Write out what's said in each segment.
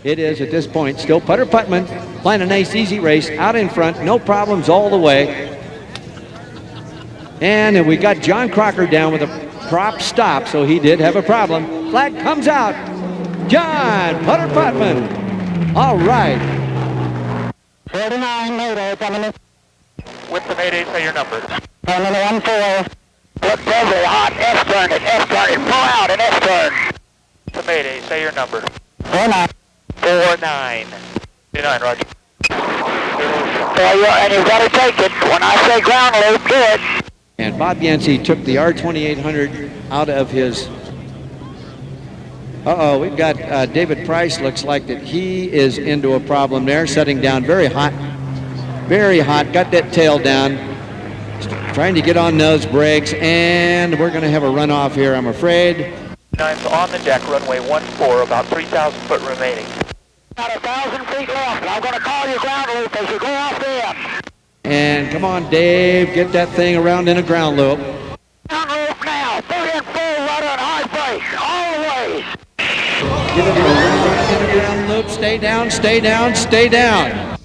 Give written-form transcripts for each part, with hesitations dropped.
It is at this point still Putter Putman playing a nice easy race out in front, no problems all the way. And then we got John Crocker down with a prop stop, so he did have a problem. Flag comes out. John Putter Putman. All right. 49 Mayday coming in. With the Mayday, say your number. Coming 1-4. Look very hot, S-turn it, pull out and S-turn. The Mayday, say your number. 49. 49. 49, Roger. And you've got to take it. When I say ground loop, do it. And Bob Yancey took the R2800 out of his... we've got David Price. Looks like that he is into a problem there, setting down very hot, got that tail down, trying to get on those brakes, and we're going to have a runoff here, I'm afraid. Nine's on the deck, runway 14, about 3,000 foot remaining. About 1,000 feet left, and I'm going to call you ground loop as you go off the end. And come on, Dave, get that thing around in a ground loop. Ground loop now, put in full rudder and hard brakes, all the way. Get it around in a ground loop, stay down, stay down, stay down.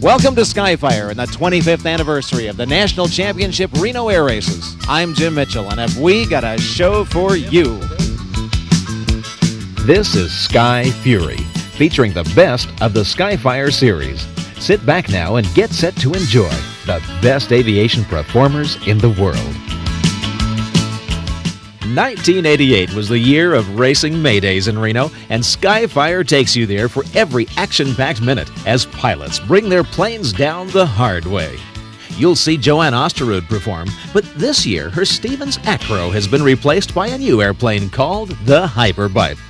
Welcome to Skyfire and the 25th anniversary of the National Championship Reno Air Races. I'm Jim Mitchell, and have we got a show for you. This is Sky Fury, featuring the best of the Skyfire series. Sit back now and get set to enjoy the best aviation performers in the world. 1988 was the year of racing Maydays in Reno, and Skyfire takes you there for every action-packed minute as pilots bring their planes down the hard way. You'll see Joanne Osterud perform, but this year her Stevens Acro has been replaced by a new airplane called the Hyperbite.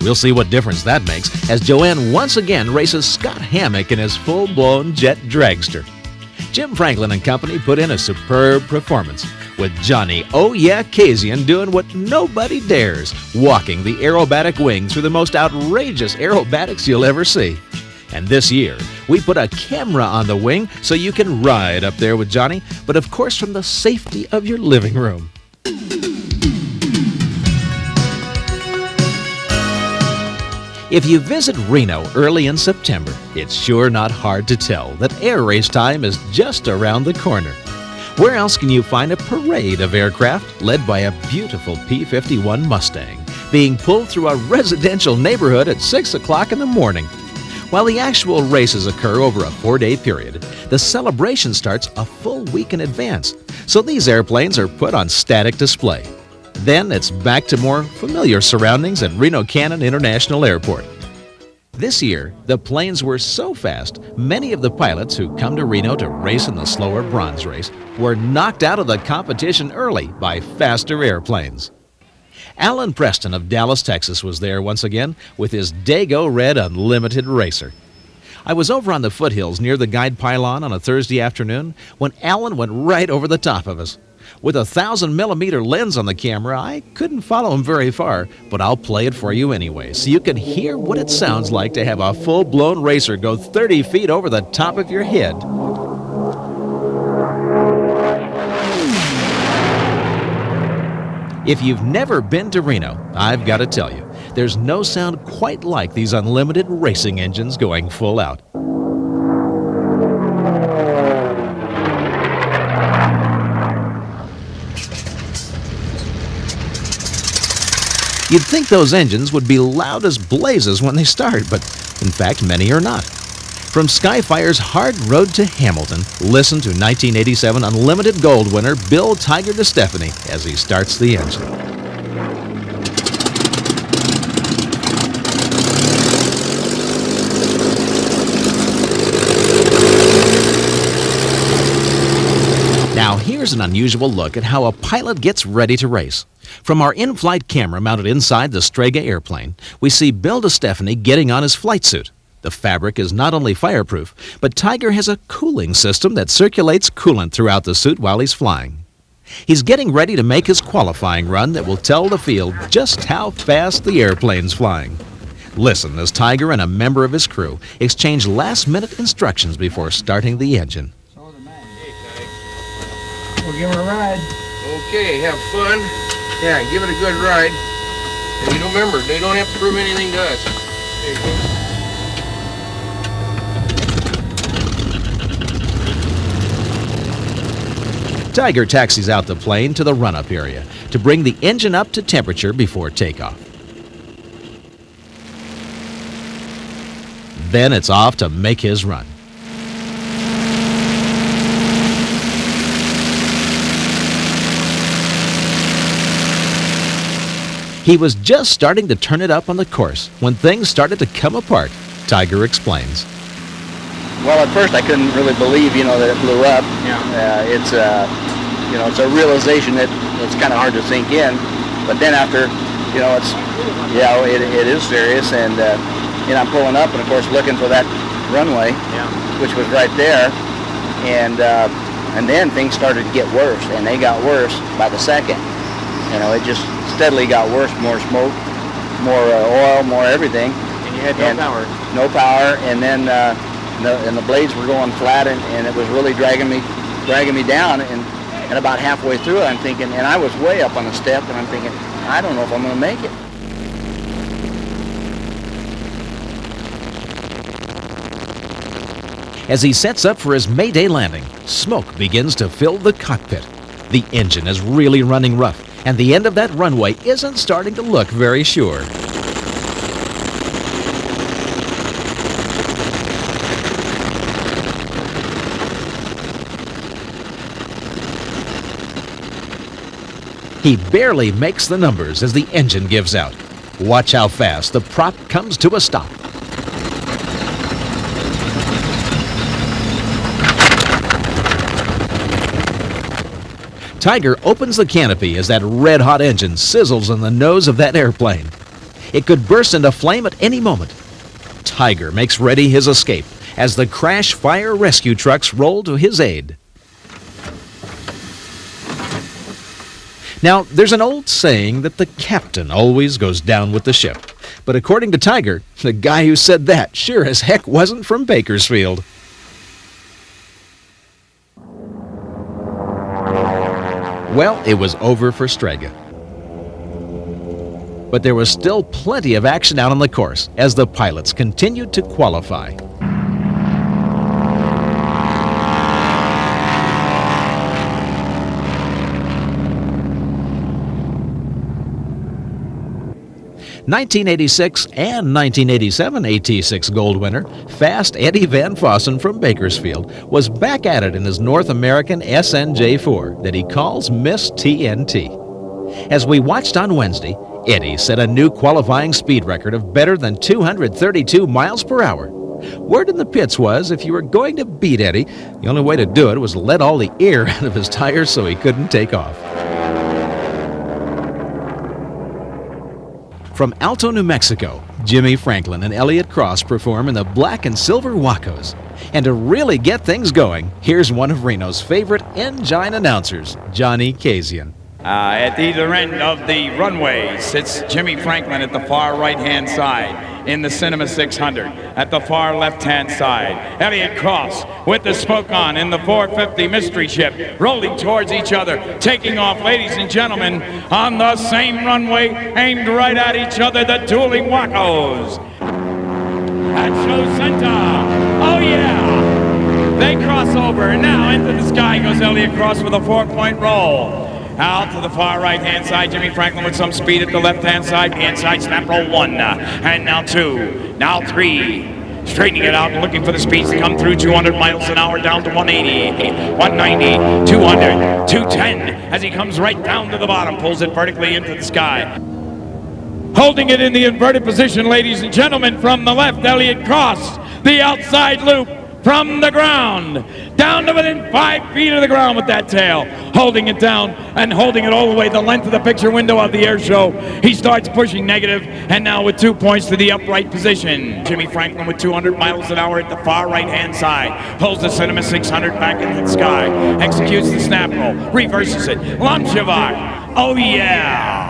We'll see what difference that makes as Joanne once again races Scott Hammock in his full-blown jet dragster. Jim Franklin and company put in a superb performance, with Johnny "Oh Yeah" Kasian doing what nobody dares, walking the aerobatic wing through the most outrageous aerobatics you'll ever see. And this year, we put a camera on the wing so you can ride up there with Johnny, but of course from the safety of your living room. If you visit Reno early in September, it's sure not hard to tell that air race time is just around the corner. Where else can you find a parade of aircraft led by a beautiful P-51 Mustang being pulled through a residential neighborhood at 6 o'clock in the morning? While the actual races occur over a 4-day period, the celebration starts a full week in advance, so these airplanes are put on static display. Then it's back to more familiar surroundings at Reno Cannon International Airport. This year, the planes were so fast, many of the pilots who come to Reno to race in the slower bronze race were knocked out of the competition early by faster airplanes. Alan Preston of Dallas, Texas was there once again with his Dago Red Unlimited Racer. I was over on the foothills near the guide pylon on a Thursday afternoon when Alan went right over the top of us. With a 1,000mm lens on the camera, I couldn't follow him very far, but I'll play it for you anyway, so you can hear what it sounds like to have a full-blown racer go 30 feet over the top of your head. If you've never been to Reno, I've got to tell you, there's no sound quite like these unlimited racing engines going full out. You'd think those engines would be loud as blazes when they start, but in fact many are not. From Skyfire's Hard Road to Hamilton, listen to 1987 Unlimited Gold winner Bill Tiger DeStefani as he starts the engine. Now here's an unusual look at how a pilot gets ready to race. From our in-flight camera mounted inside the Strega airplane, we see Bill DeStefani getting on his flight suit. The fabric is not only fireproof, but Tiger has a cooling system that circulates coolant throughout the suit while he's flying. He's getting ready to make his qualifying run that will tell the field just how fast the airplane's flying. Listen as Tiger and a member of his crew exchange last-minute instructions before starting the engine. We'll give her a ride. Okay, have fun. Yeah, give it a good ride. And you remember, they don't have to prove anything to us. There you go. Tiger taxis out the plane to the run-up area to bring the engine up to temperature before takeoff. Then it's off to make his run. He was just starting to turn it up on the course when things started to come apart, Tiger explains. Well, at first I couldn't really believe, that it blew up. Yeah. It's a realization that it's kind of hard to sink in. But then after, it is serious. And I'm pulling up and, of course, looking for that runway, which was right there. And then things started to get worse, and they got worse by the second. It just steadily got worse, more smoke, more oil, more everything. And you had no power. No power, and then the blades were going flat, and it was really dragging me down. And about halfway through it, I'm thinking, and I was way up on the step, and I'm thinking, I don't know if I'm going to make it. As he sets up for his Mayday landing, smoke begins to fill the cockpit. The engine is really running rough, and the end of that runway isn't starting to look very sure. He barely makes the numbers as the engine gives out. Watch how fast the prop comes to a stop. Tiger opens the canopy as that red-hot engine sizzles in the nose of that airplane. It could burst into flame at any moment. Tiger makes ready his escape as the crash fire rescue trucks roll to his aid. Now, there's an old saying that the captain always goes down with the ship. But according to Tiger, the guy who said that sure as heck wasn't from Bakersfield. Well, it was over for Strega. But there was still plenty of action out on the course as the pilots continued to qualify. '86 and 1987 AT6 gold winner, Fast Eddie Van Fossen from Bakersfield, was back at it in his North American SNJ4 that he calls Miss TNT. As we watched on Wednesday, Eddie set a new qualifying speed record of better than 232 miles per hour. Word in the pits was if you were going to beat Eddie, the only way to do it was let all the air out of his tires so he couldn't take off. From Alto, New Mexico, Jimmy Franklin and Elliott Cross perform in the black and silver Wacos. And to really get things going, here's one of Reno's favorite engine announcers, Johnny Kazian. At either end of the runway sits Jimmy Franklin at the far right-hand side in the Cinema 600. At the far left-hand side, Elliott Cross with the smoke on in the 450 Mystery Ship, rolling towards each other, taking off, ladies and gentlemen, on the same runway, aimed right at each other, the dueling Wacos. At show center, oh yeah! They cross over, and now into the sky goes Elliott Cross with a 4-point roll. Out to the far right-hand side, Jimmy Franklin with some speed at the left-hand side. Inside snap roll 1, and now 2, now 3. Straightening it out and looking for the speeds to come through. 200 miles an hour down to 180, 190, 200, 210 as he comes right down to the bottom, pulls it vertically into the sky. Holding it in the inverted position, ladies and gentlemen, from the left, Elliott Cross, the outside loop. From the ground, down to within 5 feet of the ground with that tail, holding it down and holding it all the way the length of the picture window of the air show. He starts pushing negative, and now with 2 points to the upright position. Jimmy Franklin with 200 miles an hour at the far right-hand side, pulls the Cinema 600 back into the sky, executes the snap roll, reverses it, Lamchevak, oh yeah!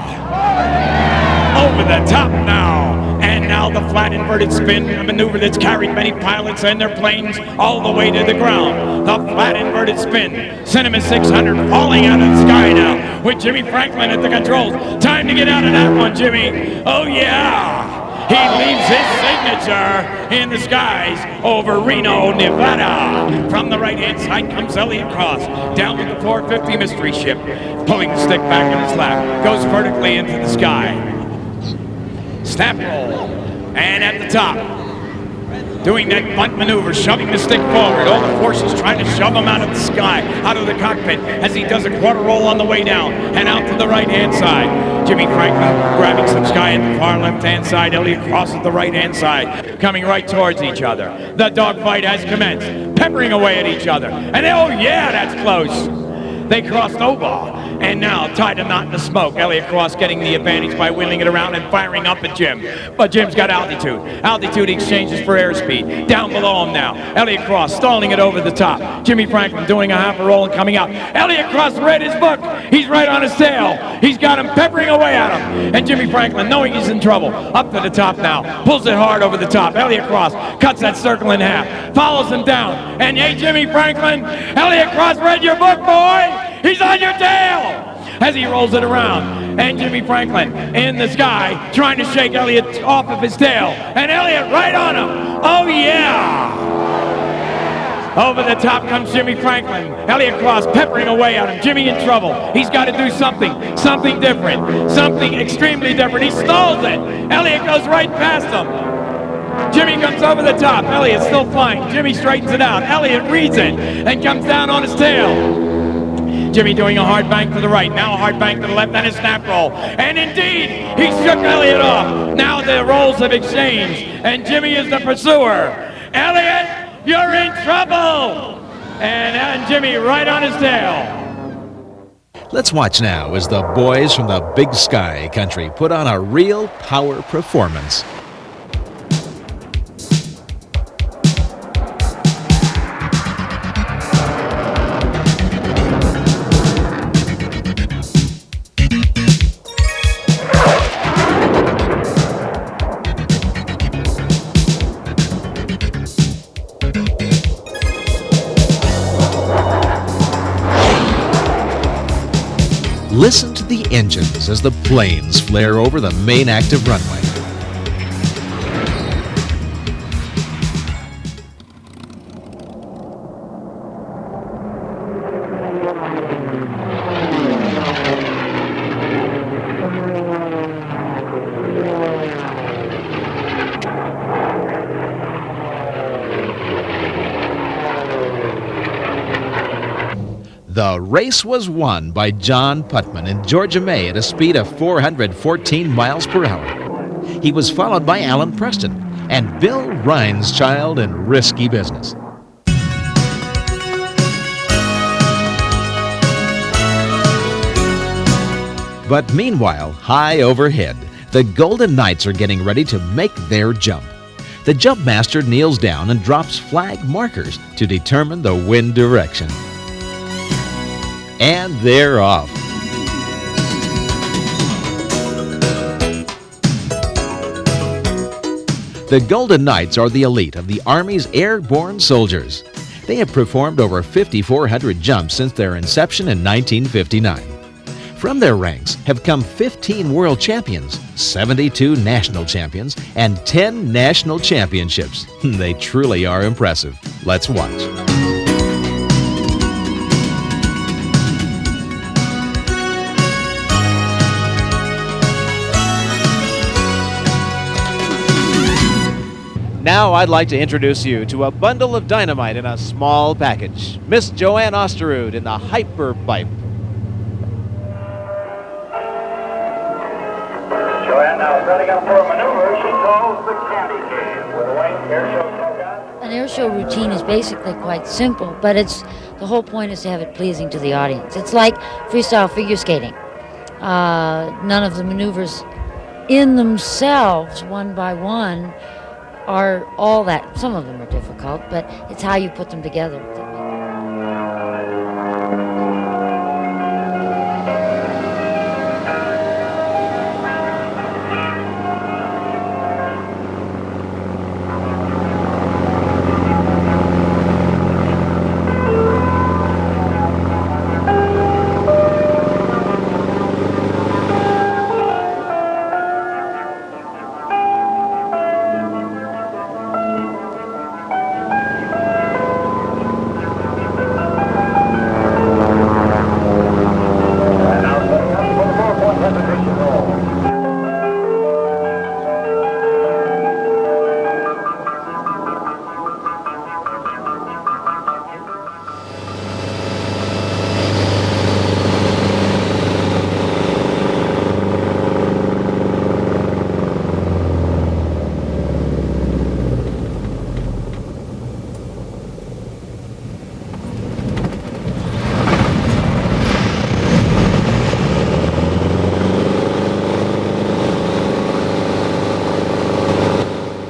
Over the top now. And now the flat inverted spin, a maneuver that's carried many pilots and their planes all the way to the ground. The flat inverted spin, Cinema 600 falling out of the sky now with Jimmy Franklin at the controls. Time to get out of that one, Jimmy. Oh yeah! He leaves his signature in the skies over Reno, Nevada. From the right-hand side comes Elliott Cross, down with the 450 mystery ship, pulling the stick back in his lap, goes vertically into the sky. Snap roll, and at the top, doing that bunt maneuver, shoving the stick forward. All the forces trying to shove him out of the sky, out of the cockpit, as he does a quarter roll on the way down and out to the right-hand side. Jimmy Franklin grabbing some sky at the far left-hand side. Elliott Cross at the right-hand side, coming right towards each other. The dogfight has commenced, peppering away at each other. And oh yeah, that's close. They crossed over, and now tied a knot in the smoke. Elliott Cross getting the advantage by wheeling it around and firing up at Jim. But Jim's got altitude. Altitude exchanges for airspeed. Down below him now. Elliott Cross stalling it over the top. Jimmy Franklin doing a half a roll and coming out. Elliott Cross read his book. He's right on his tail. He's got him peppering away at him. And Jimmy Franklin, knowing he's in trouble, up to the top now. Pulls it hard over the top. Elliott Cross cuts that circle in half. Follows him down. And hey, Jimmy Franklin, Elliott Cross read your book, boy. He's on your tail! As he rolls it around. And Jimmy Franklin in the sky trying to shake Elliott off of his tail. And Elliott right on him. Oh yeah! Over the top comes Jimmy Franklin. Elliott Cross peppering away at him. Jimmy in trouble. He's got to do something different, something extremely different. He stalls it. Elliott goes right past him. Jimmy comes over the top. Elliott's still flying. Jimmy straightens it out. Elliott reads it and comes down on his tail. Jimmy doing a hard bank to the right, now a hard bank to the left, and a snap roll. And indeed, he shook Elliott off. Now the rolls have exchanged, and Jimmy is the pursuer. Elliott, you're in trouble! And Jimmy right on his tail. Let's watch now as the boys from the Big Sky country put on a real power performance. Listen to the engines as the planes flare over the main active runway. The race was won by John Putman in Georgia May at a speed of 414 miles per hour. He was followed by Alan Preston and Bill Rhineschild in Risky Business. But meanwhile, high overhead, the Golden Knights are getting ready to make their jump. The jump master kneels down and drops flag markers to determine the wind direction. And they're off. The Golden Knights are the elite of the Army's airborne soldiers. They have performed over 5,400 jumps since their inception in 1959. From their ranks have come 15 world champions, 72 national champions, and 10 national championships. They truly are impressive. Let's watch. Now I'd like to introduce you to a bundle of dynamite in a small package. Miss Joanne Osterud in the Hyper Pipe. Joanne now is setting up for a maneuver. She calls the candy cane with a wing air show program. An air show routine is basically quite simple, but the whole point is to have it pleasing to the audience. It's like freestyle figure skating. None of the maneuvers in themselves, one by one, are all that. Some of them are difficult, but it's how you put them together.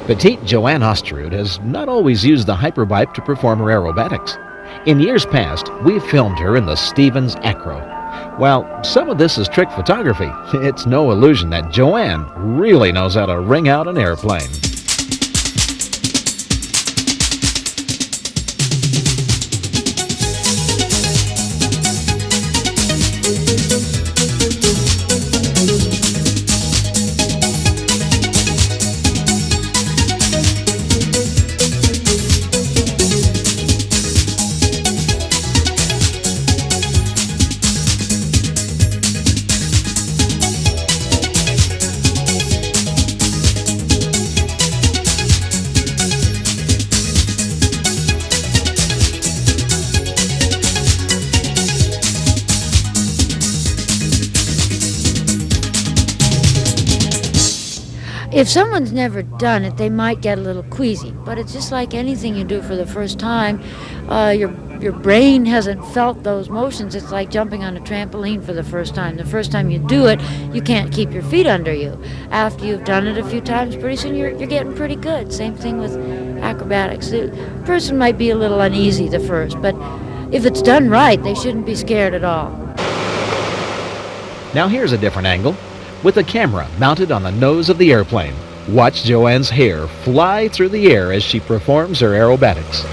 Petite Joanne Osterud has not always used the hyperbipe to perform her aerobatics. In years past, we've filmed her in the Stevens Acro. While some of this is trick photography, it's no illusion that Joanne really knows how to ring out an airplane. If someone's never done it, they might get a little queasy, but it's just like anything you do for the first time. Your brain hasn't felt those motions. It's like jumping on a trampoline for the first time. The first time you do it, you can't keep your feet under you. After you've done it a few times, pretty soon you're getting pretty good. Same thing with acrobatics. The person might be a little uneasy the first, but if it's done right, they shouldn't be scared at all. Now here's a different angle. With a camera mounted on the nose of the airplane, watch Joanne's hair fly through the air as she performs her aerobatics.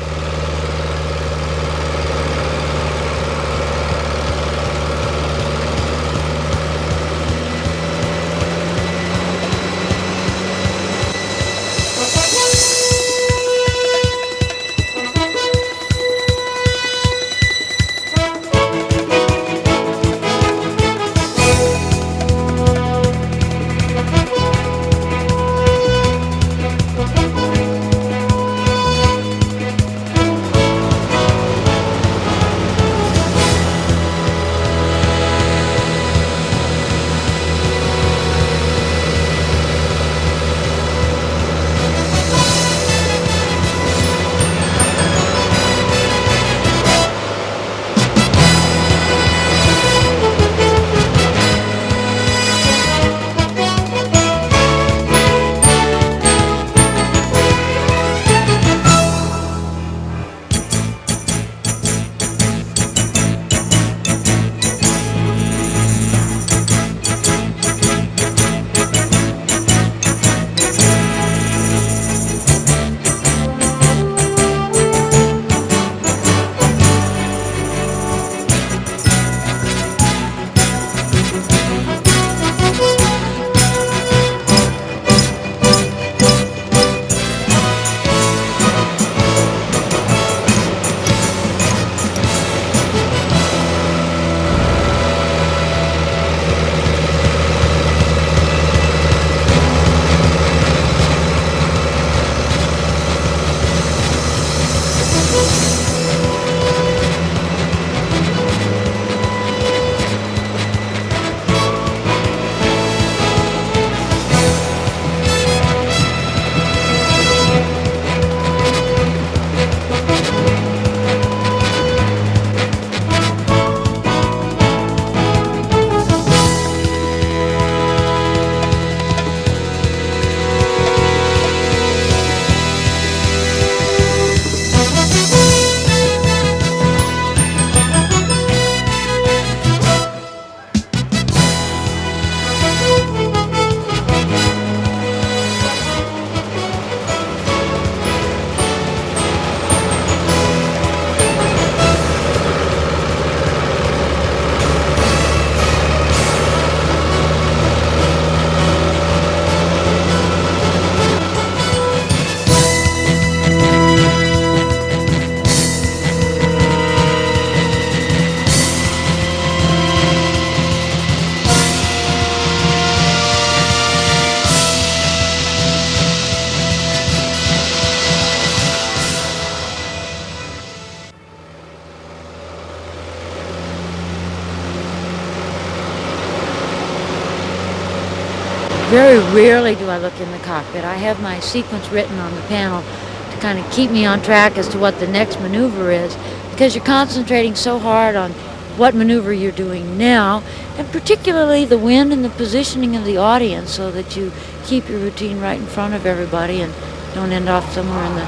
Very rarely do I look in the cockpit. I have my sequence written on the panel to kind of keep me on track as to what the next maneuver is, because you're concentrating so hard on what maneuver you're doing now, and particularly the wind and the positioning of the audience, so that you keep your routine right in front of everybody and don't end off somewhere in the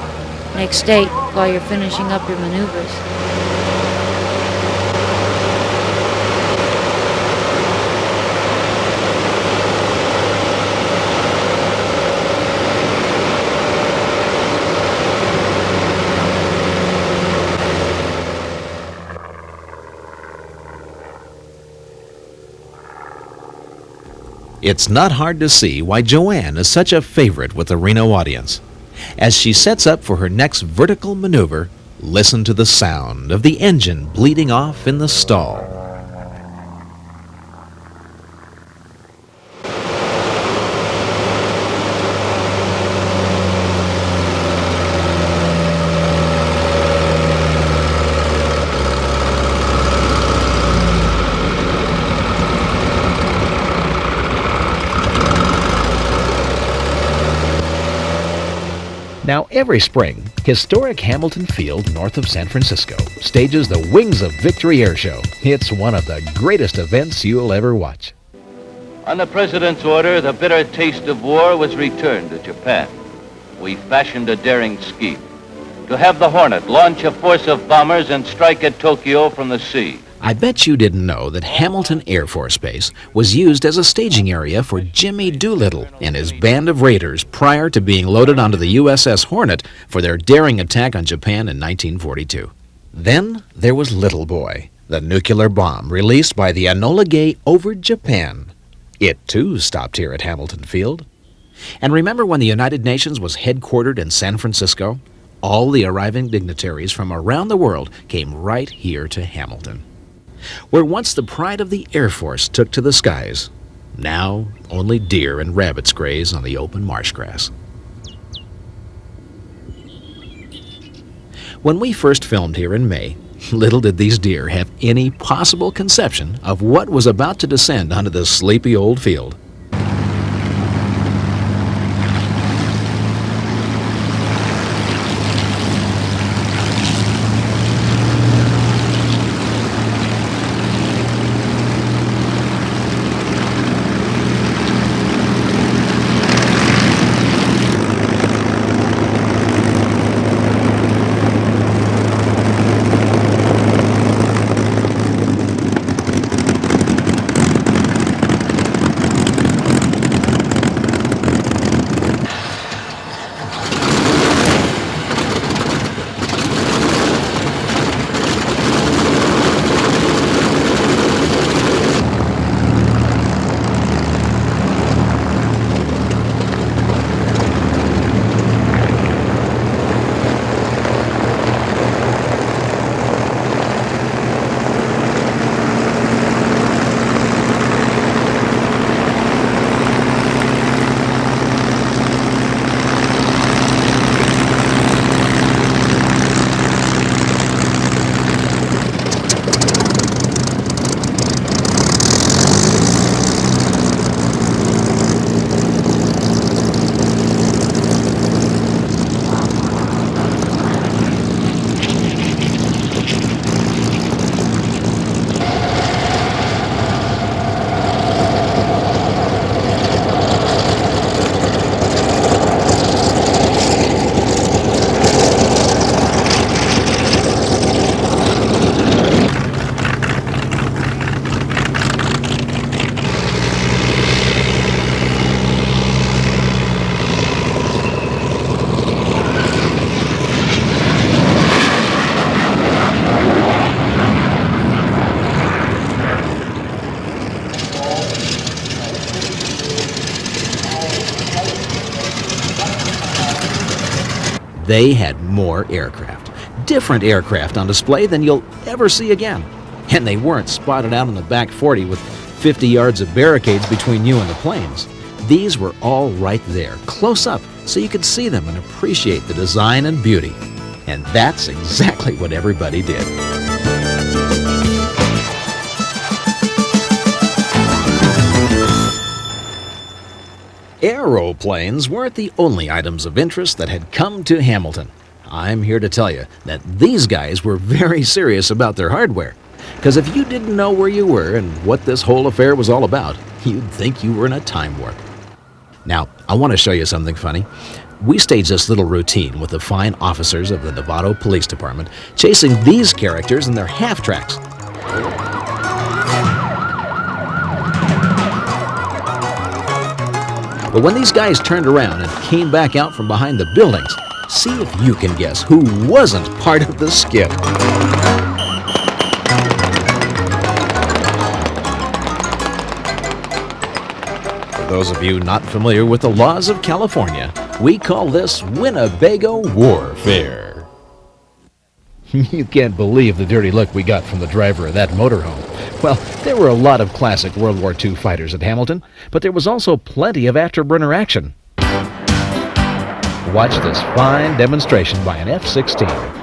next state while you're finishing up your maneuvers. It's not hard to see why Joanne is such a favorite with the Reno audience. As she sets up for her next vertical maneuver, listen to the sound of the engine bleeding off in the stall. Now, every spring, historic Hamilton Field north of San Francisco stages the Wings of Victory Air Show. It's one of the greatest events you'll ever watch. On the President's order, the bitter taste of war was returned to Japan. We fashioned a daring scheme to have the Hornet launch a force of bombers and strike at Tokyo from the sea. I bet you didn't know that Hamilton Air Force Base was used as a staging area for Jimmy Doolittle and his band of raiders prior to being loaded onto the USS Hornet for their daring attack on Japan in 1942. Then there was Little Boy, the nuclear bomb released by the Enola Gay over Japan. It too stopped here at Hamilton Field. And remember when the United Nations was headquartered in San Francisco? All the arriving dignitaries from around the world came right here to Hamilton, where once the pride of the Air Force took to the skies. Now only deer and rabbits graze on the open marsh grass. When we first filmed here in May, little did these deer have any possible conception of what was about to descend onto this sleepy old field. They had more aircraft, different aircraft on display than you'll ever see again. And they weren't spotted out on the back 40 with 50 yards of barricades between you and the planes. These were all right there, close up, so you could see them and appreciate the design and beauty. And that's exactly what everybody did. Aeroplanes weren't the only items of interest that had come to Hamilton. I'm here to tell you that these guys were very serious about their hardware. Because if you didn't know where you were and what this whole affair was all about, you'd think you were in a time warp. Now, I want to show you something funny. We staged this little routine with the fine officers of the Novato Police Department chasing these characters in their half-tracks. But when these guys turned around and came back out from behind the buildings, see if you can guess who wasn't part of the skit. For those of you not familiar with the laws of California, we call this Winnebago warfare. You can't believe the dirty look we got from the driver of that motorhome. Well, there were a lot of classic World War II fighters at Hamilton, but there was also plenty of afterburner action. Watch this fine demonstration by an F-16.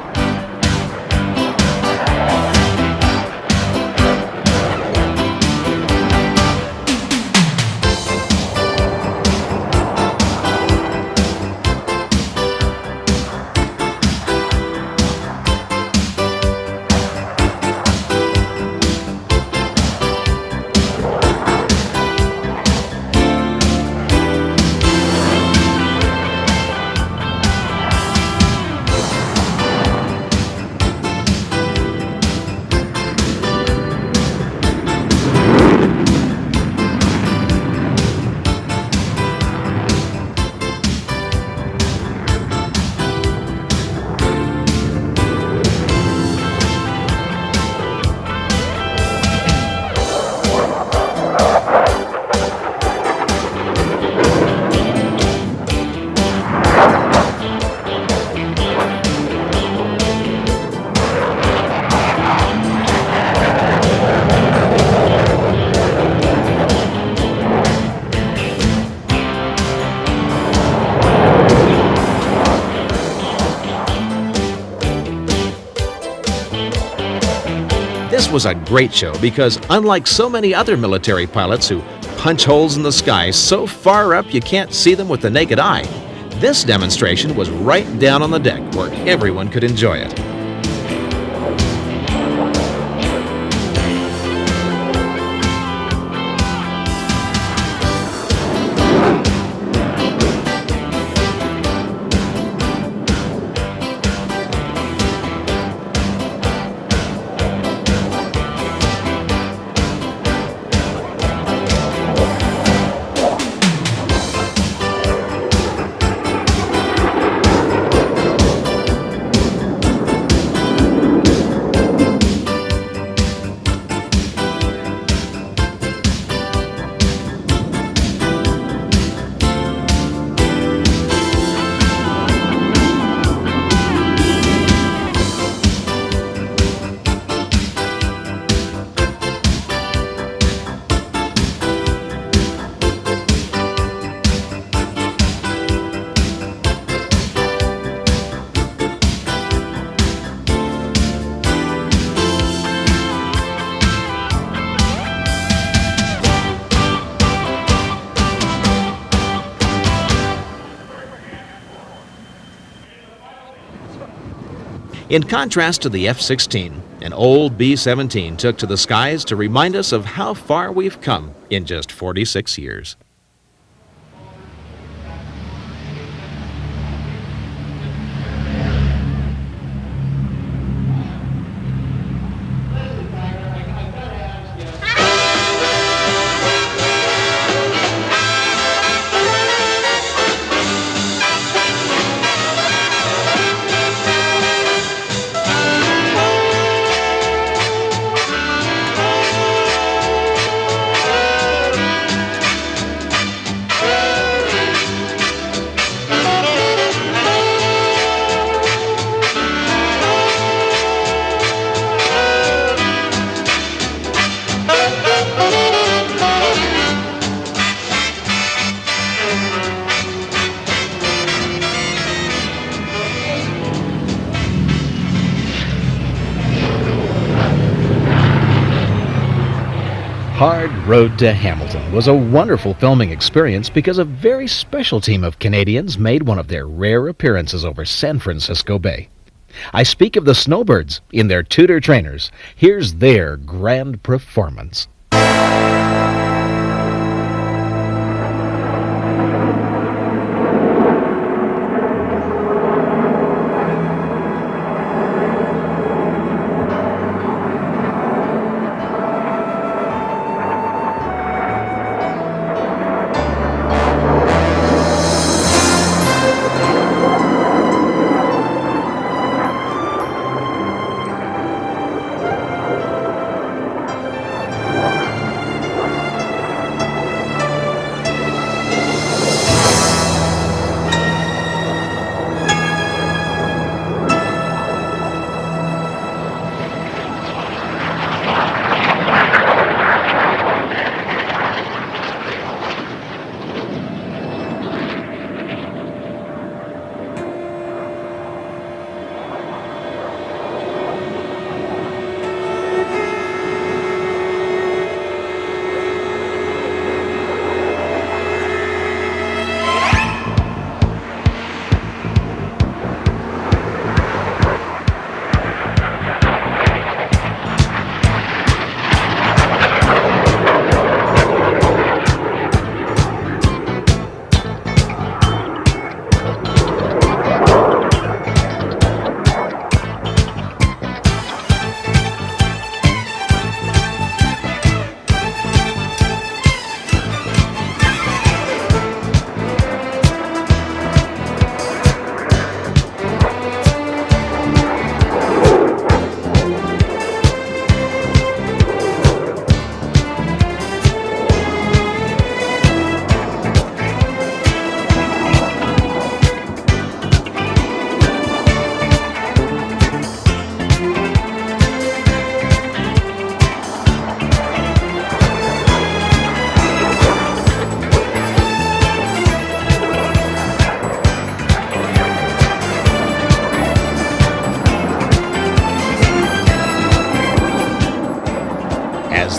This was a great show because unlike so many other military pilots who punch holes in the sky so far up you can't see them with the naked eye, this demonstration was right down on the deck where everyone could enjoy it. In contrast to the F-16, an old B-17 took to the skies to remind us of how far we've come in just 46 years. Hard Road to Hamilton was a wonderful filming experience because a very special team of Canadians made one of their rare appearances over San Francisco Bay. I speak of the Snowbirds in their Tudor trainers. Here's their grand performance.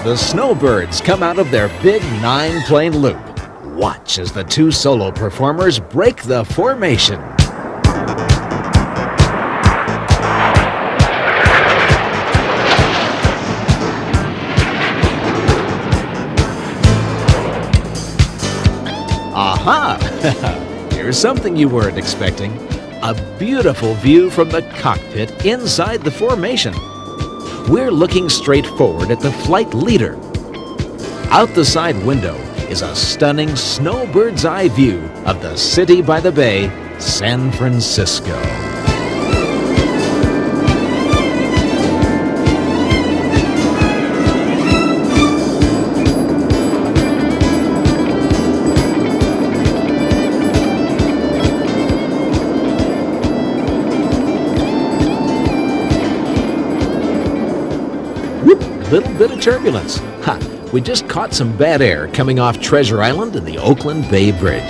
as the Snowbirds come out of their big 9-plane loop. Watch as the two solo performers break the formation. Aha! Here's something you weren't expecting. A beautiful view from the cockpit inside the formation. We're looking straight forward at the flight leader. Out the side window is a stunning snowbird's eye view of the city by the bay, San Francisco. Little bit of turbulence. Ha! We just caught some bad air coming off Treasure Island and the Oakland Bay Bridge.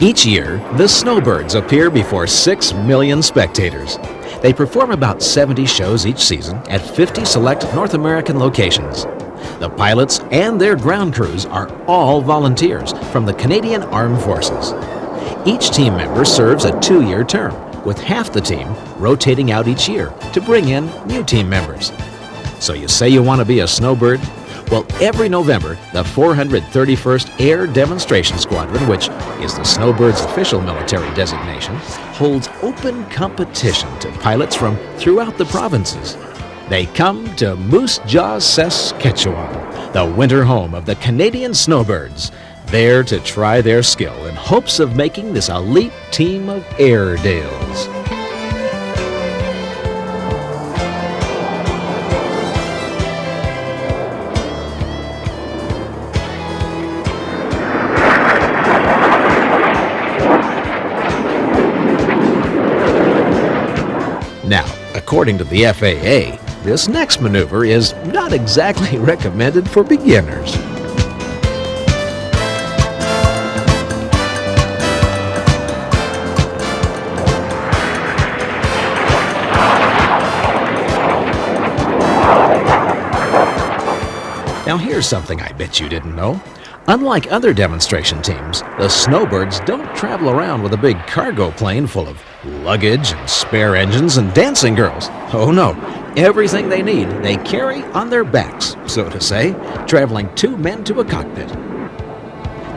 Each year, the Snowbirds appear before 6 million spectators. They perform about 70 shows each season at 50 select North American locations. The pilots and their ground crews are all volunteers from the Canadian Armed Forces. Each team member serves a 2-year term, with half the team rotating out each year to bring in new team members. So you say you want to be a snowbird? Well, every November, the 431st Air Demonstration Squadron, which is the Snowbirds' official military designation, holds open competition to pilots from throughout the provinces. They come to Moose Jaw, Saskatchewan, the winter home of the Canadian Snowbirds, there to try their skill in hopes of making this elite team of Airedales. Now, according to the FAA, this next maneuver is not exactly recommended for beginners. Now here's something I bet you didn't know. Unlike other demonstration teams, the Snowbirds don't travel around with a big cargo plane full of luggage and spare engines and dancing girls. Oh no, everything they need they carry on their backs, so to say, traveling 2 men to a cockpit.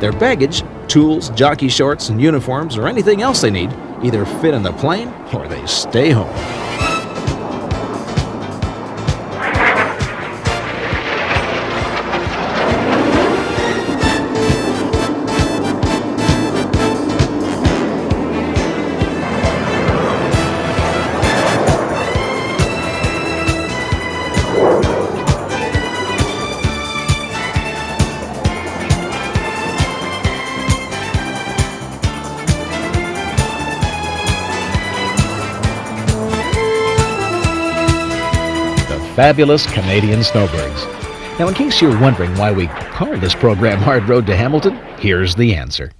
Their baggage, tools, jockey shorts, and uniforms, or anything else they need either fit in the plane or they stay home. Fabulous Canadian Snowbirds. Now, in case you're wondering why we call this program Hard Road to Hamilton, here's the answer.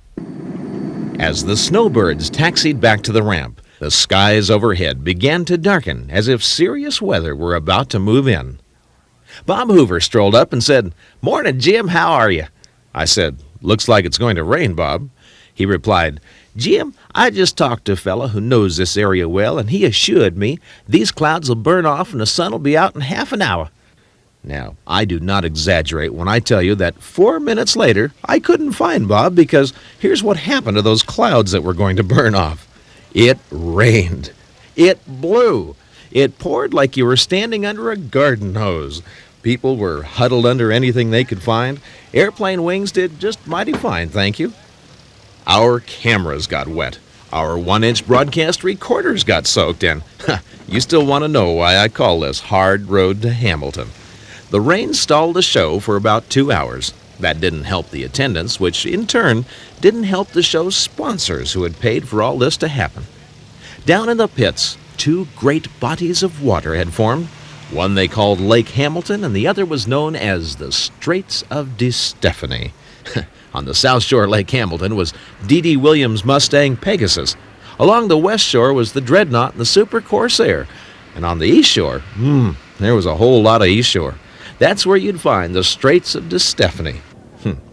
As the Snowbirds taxied back to the ramp, the skies overhead began to darken as if serious weather were about to move in. Bob Hoover strolled up and said, "Morning, Jim, how are you?" I said, "Looks like it's going to rain, Bob." He replied, "Jim, I just talked to a fella who knows this area well, and he assured me these clouds will burn off and the sun will be out in half an hour." Now, I do not exaggerate when I tell you that 4 minutes later, I couldn't find Bob because here's what happened to those clouds that were going to burn off. It rained. It blew. It poured like you were standing under a garden hose. People were huddled under anything they could find. Airplane wings did just mighty fine, thank you. Our cameras got wet. Our 1-inch broadcast recorders got soaked in. You still want to know why I call this Hard Road to Hamilton. The rain stalled the show for about 2 hours. That didn't help the attendance, which in turn didn't help the show's sponsors who had paid for all this to happen. Down in the pits, 2 great bodies of water had formed. One they called Lake Hamilton, and the other was known as the Straits of DeStefani. On the south shore of Lake Hamilton was D.D. Williams' Mustang Pegasus. Along the west shore was the Dreadnought and the Super Corsair. And on the east shore, there was a whole lot of east shore. That's where you'd find the Straits of DeStefani.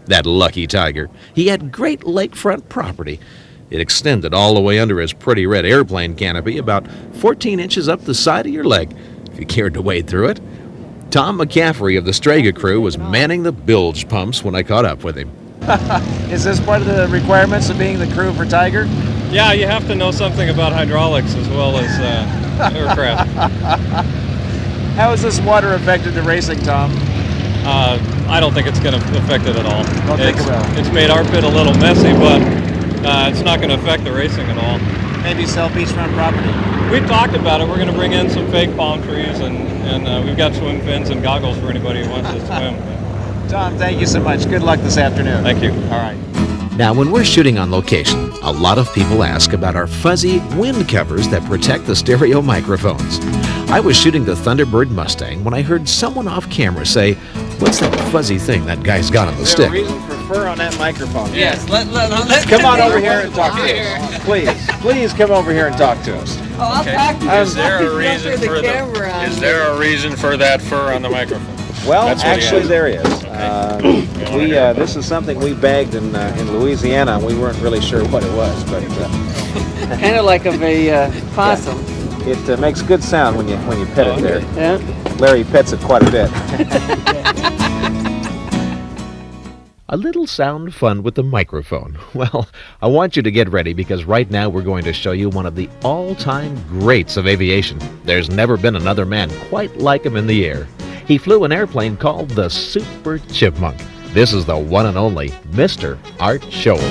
That lucky tiger. He had great lakefront property. It extended all the way under his pretty red airplane canopy, about 14 inches up the side of your leg, if you cared to wade through it. Tom McCaffrey of the Strega crew was manning the bilge pumps when I caught up with him. Is this part of the requirements of being the crew for Tiger? Yeah, you have to know something about hydraulics as well as aircraft. How has this water affected the racing, Tom? I don't think it's going to affect it at all. Don't think it will. It's made our pit a little messy, but it's not going to affect the racing at all. Maybe sell beachfront property? We've talked about it. We're going to bring in some fake palm trees, and we've got swim fins and goggles for anybody who wants to swim. Tom, thank you so much. Good luck this afternoon. Thank you. All right. Now, when we're shooting on location, a lot of people ask about our fuzzy wind covers that protect the stereo microphones. I was shooting the Thunderbird Mustang when I heard someone off camera say, "What's that fuzzy thing that guy's got on the Is there a stick?" reason for fur on that microphone? Yes, let Come on over here and talk to us. Please come over here and talk to us. Oh, I'll talk to you. Is there a reason for Is there a reason for that fur on the microphone? Well, That's what he actually has. there is. This is something we bagged in Louisiana, and we weren't really sure what it was, but Kind of like a possum. it makes good sound when you pet it there. Yeah. Larry pets it quite a bit. A little sound fun with the microphone. Well, I want you to get ready because right now we're going to show you one of the all-time greats of aviation. There's never been another man quite like him in the air. He flew an airplane called the Super Chipmunk. This is the one and only Mr. Art Scholl.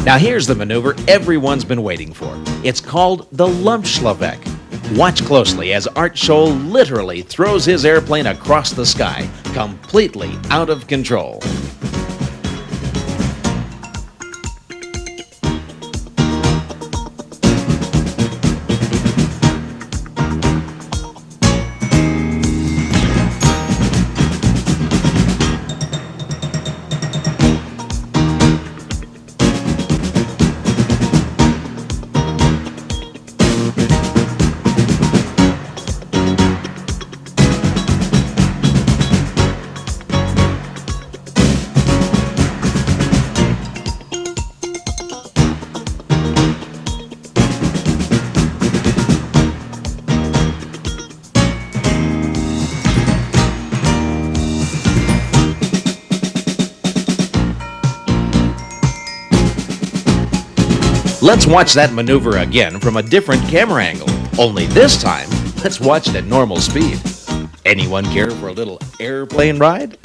Now here's the maneuver everyone's been waiting for. It's called the Lumpschlavek. Watch closely as Art Scholl literally throws his airplane across the sky, completely out of control. Let's watch that maneuver again from a different camera angle. Only this time, let's watch it at normal speed. Anyone care for a little airplane ride?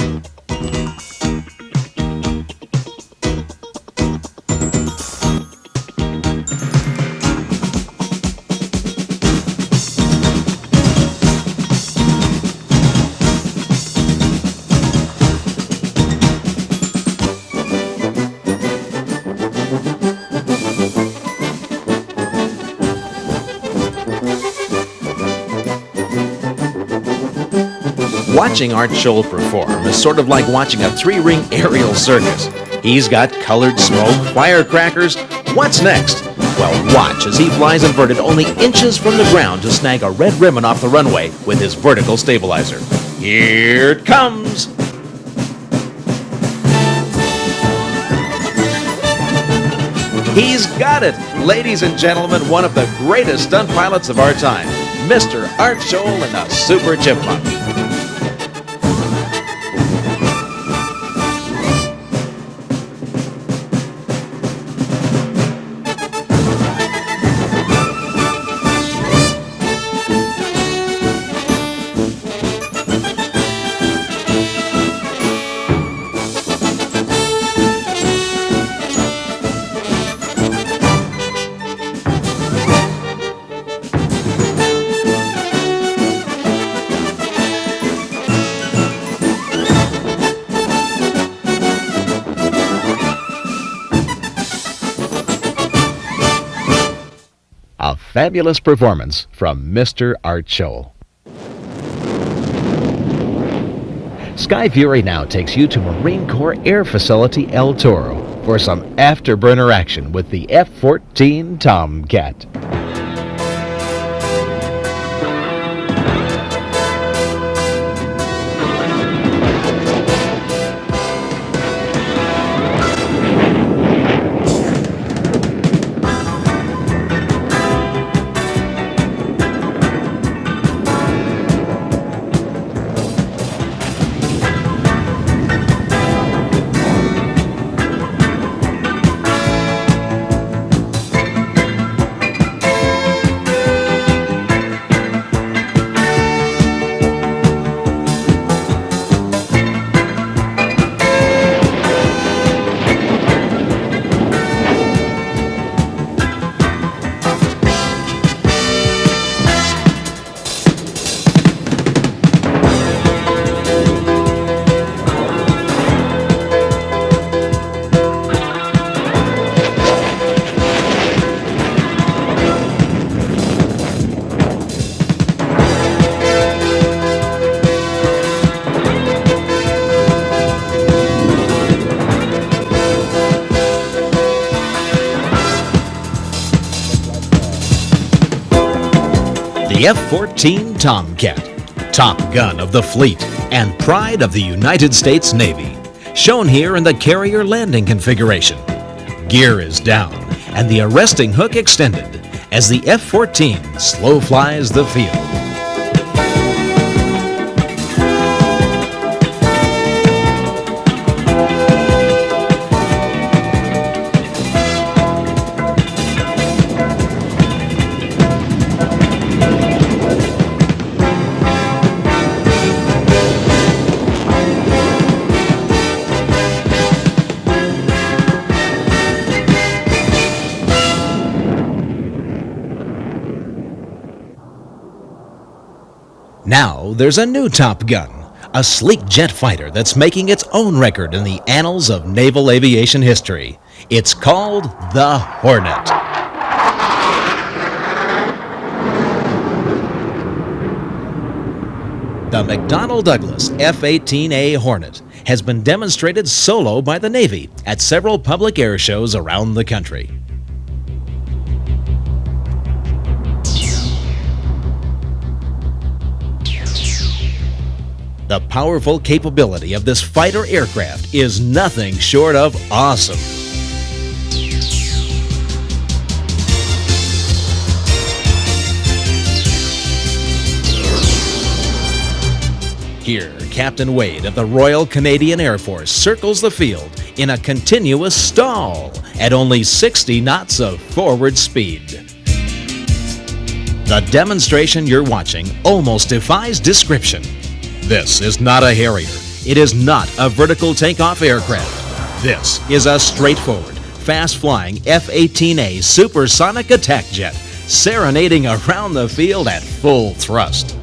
Watching Art Scholl perform is sort of like watching a three-ring aerial circus. He's got colored smoke, firecrackers. What's next? Well, watch as he flies inverted only inches from the ground to snag a red ribbon off the runway with his vertical stabilizer. Here it comes! He's got it! Ladies and gentlemen, one of the greatest stunt pilots of our time, Mr. Art Scholl and the Super Chipmunk. A fabulous performance from Mr. Art Scholl. Sky Fury now takes you to Marine Corps Air Facility El Toro for some afterburner action with the F-14 Tomcat. The F-14 Tomcat, top gun of the fleet and pride of the United States Navy, shown here in the carrier landing configuration. Gear is down and the arresting hook extended as the F-14 slow flies the field. Now there's a new Top Gun, a sleek jet fighter that's making its own record in the annals of naval aviation history. It's called the Hornet. The McDonnell Douglas F-18A Hornet has been demonstrated solo by the Navy at several public air shows around the country. The powerful capability of this fighter aircraft is nothing short of awesome. Here, Captain Wade of the Royal Canadian Air Force circles the field in a continuous stall at only 60 knots of forward speed. The demonstration you're watching almost defies description. This is not a Harrier. It is not a vertical takeoff aircraft. This is a straightforward, fast-flying F-18A supersonic attack jet serenading around the field at full thrust.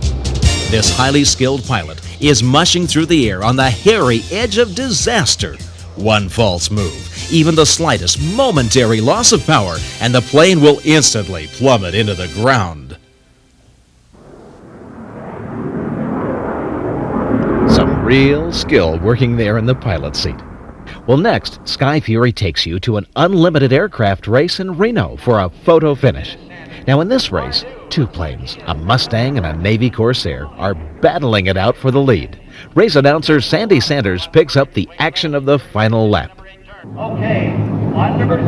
This highly skilled pilot is mushing through the air on the hairy edge of disaster. One false move, even the slightest momentary loss of power, and the plane will instantly plummet into the ground. Real skill working there in the pilot's seat. Well, next, Sky Fury takes you to an unlimited aircraft race in Reno for a photo finish. Now, in this race, two planes, a Mustang and a Navy Corsair, are battling it out for the lead. Race announcer Sandy Sanders picks up the action of the final lap. Okay, on number 6,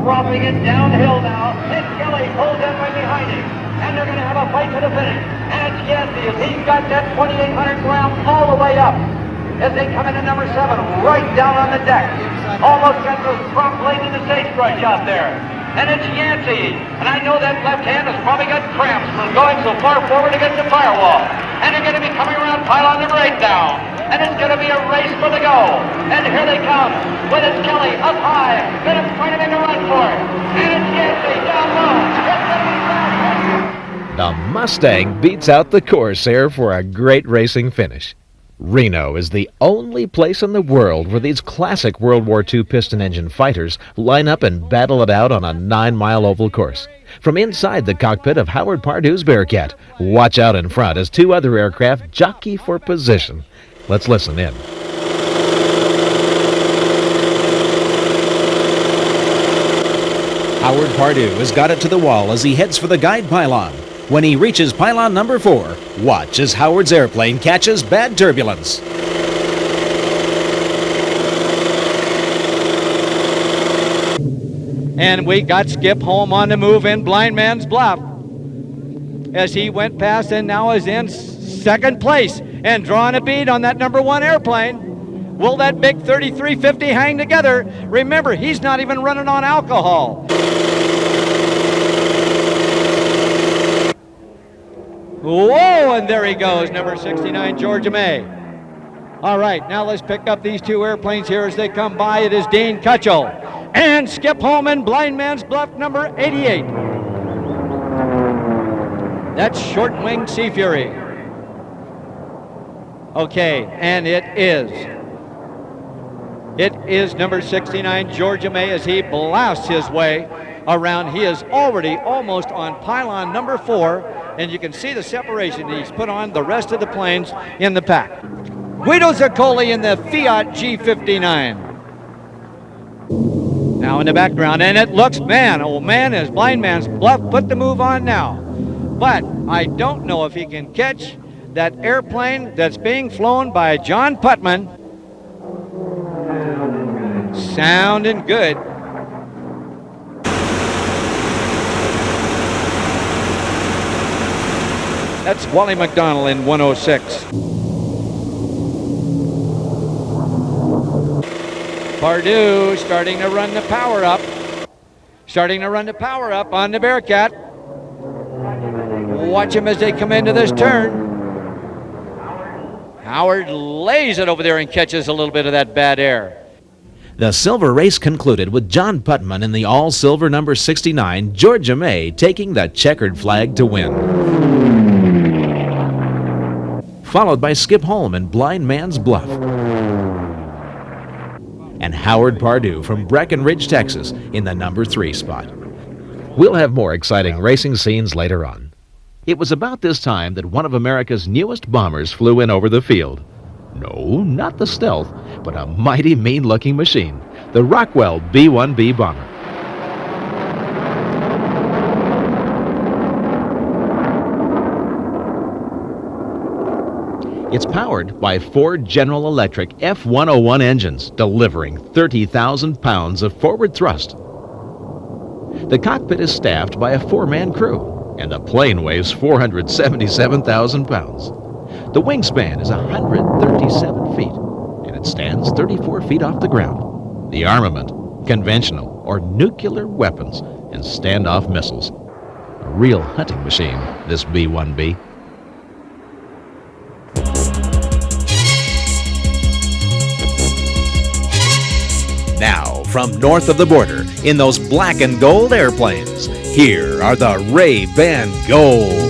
dropping it downhill now. Ted Kelly pulls in right behind him, and they're going to have a fight to the finish. And it's Yancey, as he's got that 2,800 ground all the way up. As they come into number 7, right down on the deck. Almost got the front blade in the sagebrush out there. And it's Yancey. And I know that left hand has probably got cramps from going so far forward against the firewall. And they're going to be coming around pylon number 8 now. And it's going to be a race for the go. And here they come. With it's Kelly up high. Going to try to make a run for it. And it's Yancey down low. It's going to be fast. The Mustang beats out the Corsair for a great racing finish. Reno is the only place in the world where these classic World War II piston engine fighters line up and battle it out on a 9-mile oval course. From inside the cockpit of Howard Pardue's Bearcat, watch out in front as two other aircraft jockey for position. Let's listen in. Howard Pardue has got it to the wall as he heads for the guide pylon. When he reaches pylon number 4, watch as Howard's airplane catches bad turbulence. And we got Skip Holm on the move in Blind Man's Bluff as he went past and now is in second place and drawing a bead on that number 1 airplane. Will that big 3350 hang together? Remember, he's not even running on alcohol. Whoa, and there he goes, number 69, Georgia May. All right, now let's pick up these two airplanes here as they come by. It is Dean Cutchell and Skip Holm in Blind Man's Bluff, number 88. That's Short Wing Sea Fury. Okay, and it is number 69, Georgia May, as he blasts his way around. He is already almost on pylon number 4. And you can see the separation he's put on the rest of the planes in the pack. Guido Zaccoli in the Fiat G59. Now in the background, and it looks, man, oh man, is Blind Man's Bluff put the move on now. But I don't know if he can catch that airplane that's being flown by John Putman. Sounding good. That's Wally McDonald in 106. Pardue starting to run the power up. Starting to run the power up on the Bearcat. Watch him as they come into this turn. Howard lays it over there and catches a little bit of that bad air. The silver race concluded with John Putman in the all-silver number 69, Georgia May, taking the checkered flag to win. Followed by Skip Holm in Blind Man's Bluff. And Howard Pardue from Breckenridge, Texas in the number 3 spot. We'll have more exciting racing scenes later on. It was about this time that one of America's newest bombers flew in over the field. No, not the Stealth, but a mighty mean-looking machine, the Rockwell B-1B bomber. It's powered by 4 General Electric F101 engines, delivering 30,000 pounds of forward thrust. The cockpit is staffed by a 4-man crew, and the plane weighs 477,000 pounds. The wingspan is 137 feet, and it stands 34 feet off the ground. The armament, conventional or nuclear weapons and standoff missiles. A real hunting machine, this B-1B. Now, from north of the border, in those black and gold airplanes, here are the Ray-Ban Gold.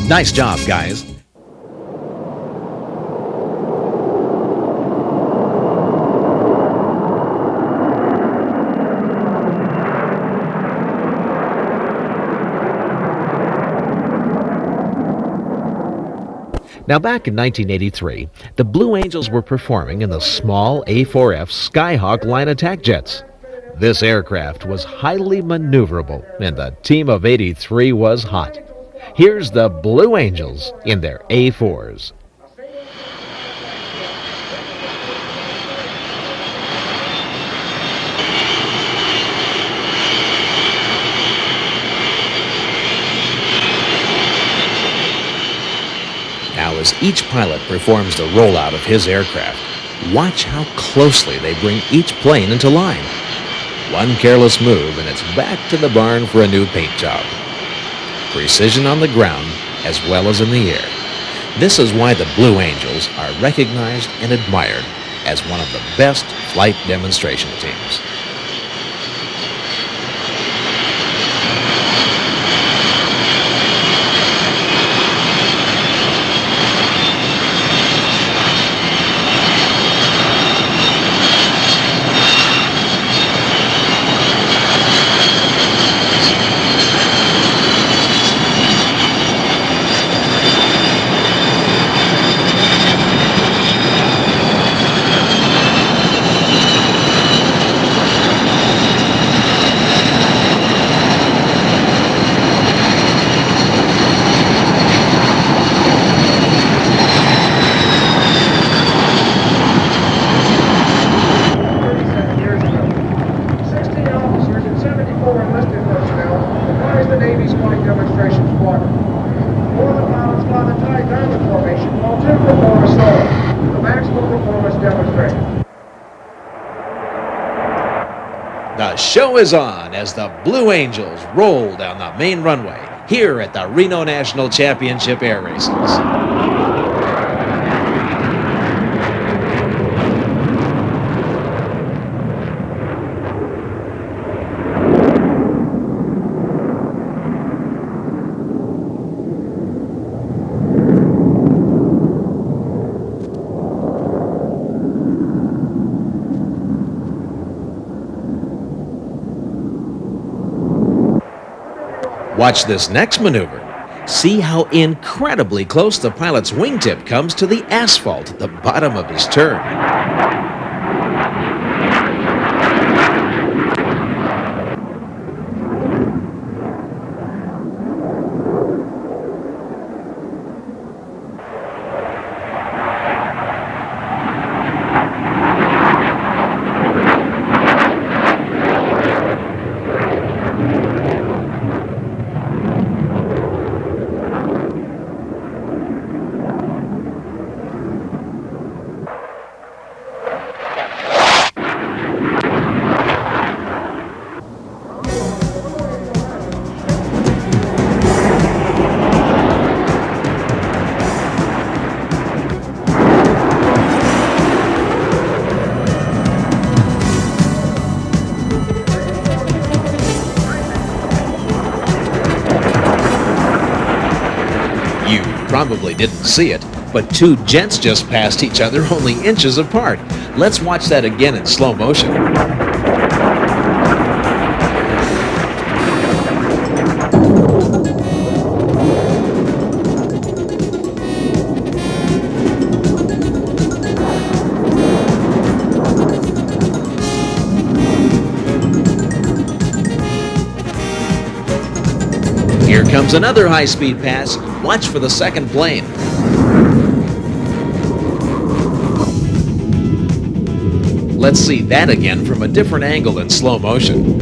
Nice job, guys. Now, back in 1983, the Blue Angels were performing in the small A4F Skyhawk line attack jets. This aircraft was highly maneuverable, and the team of 83 was hot. Here's the Blue Angels in their A4s. Now, as each pilot performs the rollout of his aircraft, watch how closely they bring each plane into line. One careless move and it's back to the barn for a new paint job. Precision on the ground as well as in the air. This is why the Blue Angels are recognized and admired as one of the best flight demonstration teams. The show is on as the Blue Angels roll down the main runway here at the Reno National Championship Air Races. Watch this next maneuver. See how incredibly close the pilot's wingtip comes to the asphalt at the bottom of his turn. Probably didn't see it, but two jets just passed each other only inches apart. Let's watch that again in slow motion. Here comes another high-speed pass. Watch for the second plane. Let's see that again from a different angle in slow motion.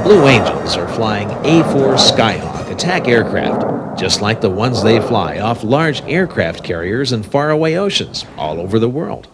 Blue Angels are flying A-4 Skyhawk attack aircraft, just like the ones they fly off large aircraft carriers in faraway oceans all over the world.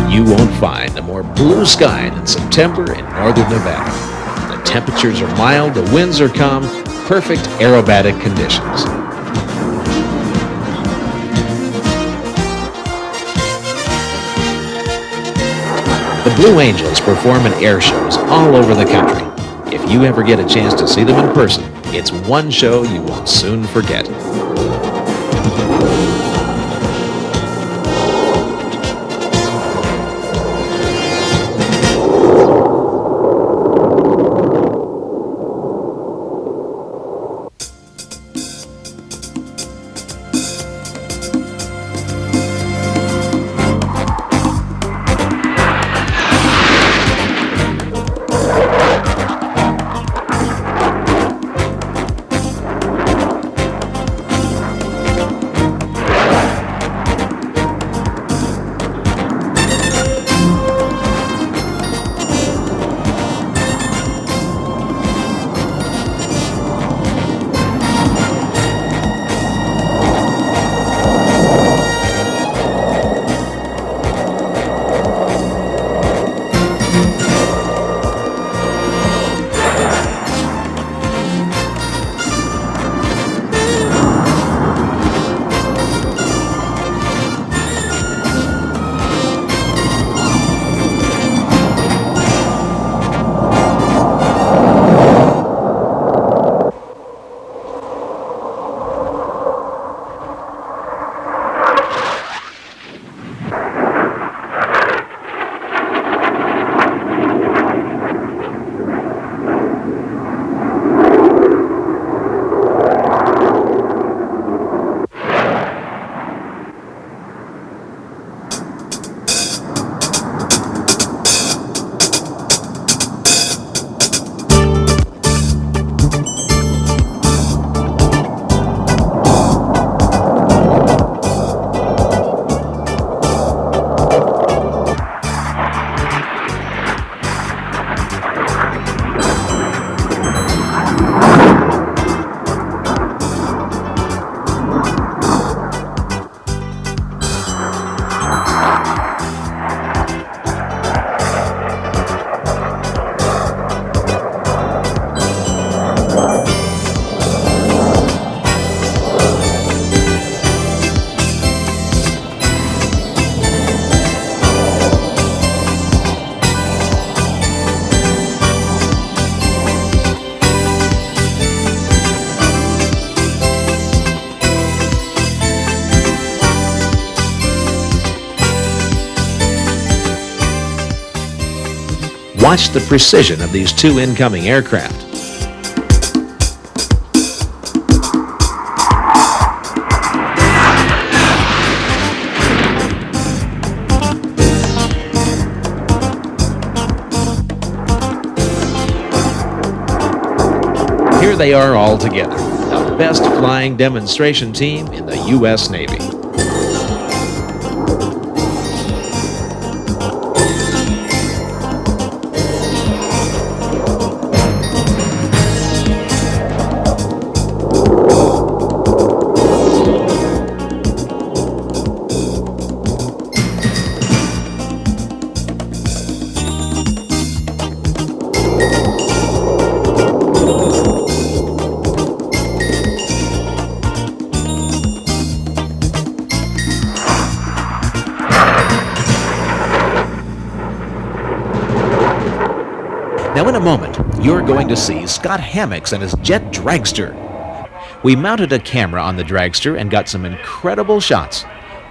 You won't find a more blue sky than September in northern Nevada. The temperatures are mild, the winds are calm, perfect aerobatic conditions. The Blue Angels perform in air shows all over the country. If you ever get a chance to see them in person, it's one show you won't soon forget. Watch the precision of these two incoming aircraft. Here they are all together, the best flying demonstration team in the U.S. Navy. Now in a moment, you're going to see Scott Hammocks and his jet dragster. We mounted a camera on the dragster and got some incredible shots.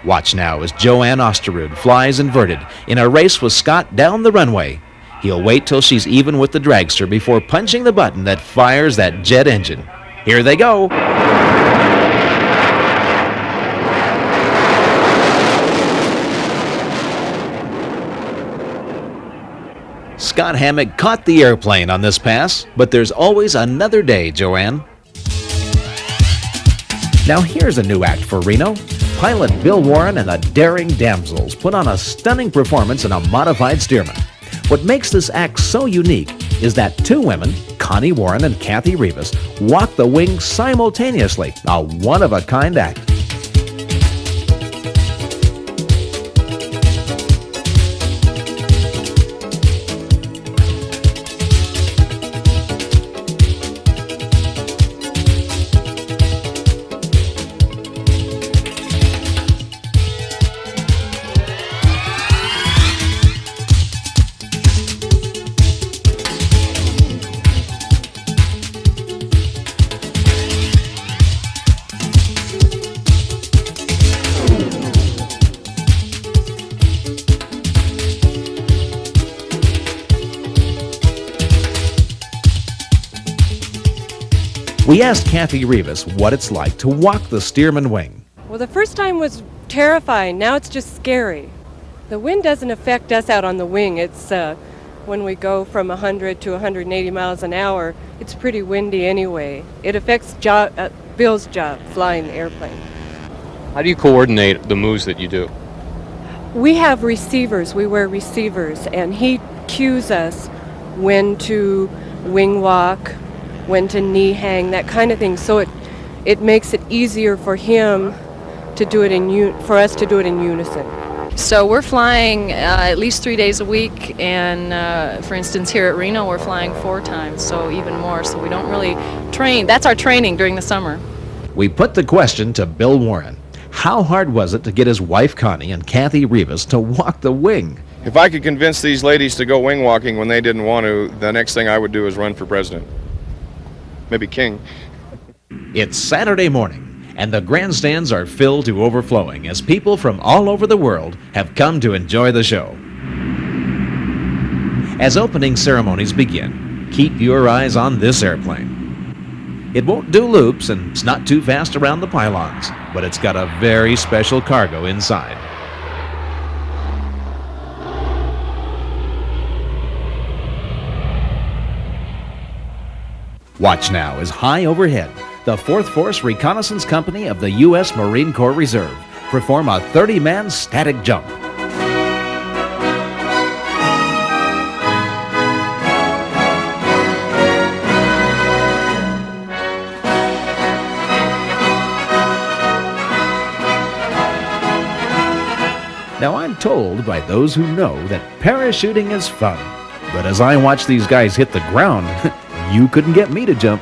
Watch now as Joanne Osterud flies inverted in a race with Scott down the runway. He'll wait till she's even with the dragster before punching the button that fires that jet engine. Here they go. Scott Hammock caught the airplane on this pass, but there's always another day, Joanne. Now here's a new act for Reno. Pilot Bill Warren and the Daring Damsels put on a stunning performance in a modified Stearman. What makes this act so unique is that two women, Connie Warren and Kathy Rivas, walk the wing simultaneously, a one-of-a-kind act. We asked Kathy Rivas what it's like to walk the Stearman wing. Well, the first time was terrifying. Now it's just scary. The wind doesn't affect us out on the wing. It's when we go from 100 to 180 miles an hour, it's pretty windy anyway. It affects Bill's job, flying the airplane. How do you coordinate the moves that you do? We have receivers. We wear receivers, and he cues us when to wing walk, when to knee hang, that kind of thing. So it makes it easier for him to do it for us to do it in unison. So we're flying at least 3 days a week, and for instance here at Reno we're flying 4 times, so even more. So we don't really train. That's our training during the summer. We put the question to Bill Warren. How hard was it to get his wife Connie and Kathy Rivas to walk the wing? If I could convince these ladies to go wing walking when they didn't want to, the next thing I would do is run for president. Maybe king. It's Saturday morning, and the grandstands are filled to overflowing as people from all over the world have come to enjoy the show. As opening ceremonies begin, keep your eyes on this airplane. It won't do loops, and it's not too fast around the pylons, but it's got a very special cargo inside. Watch now as high overhead, the 4th Force Reconnaissance Company of the U.S. Marine Corps Reserve perform a 30-man static jump. Now I'm told by those who know that parachuting is fun, but as I watch these guys hit the ground, you couldn't get me to jump.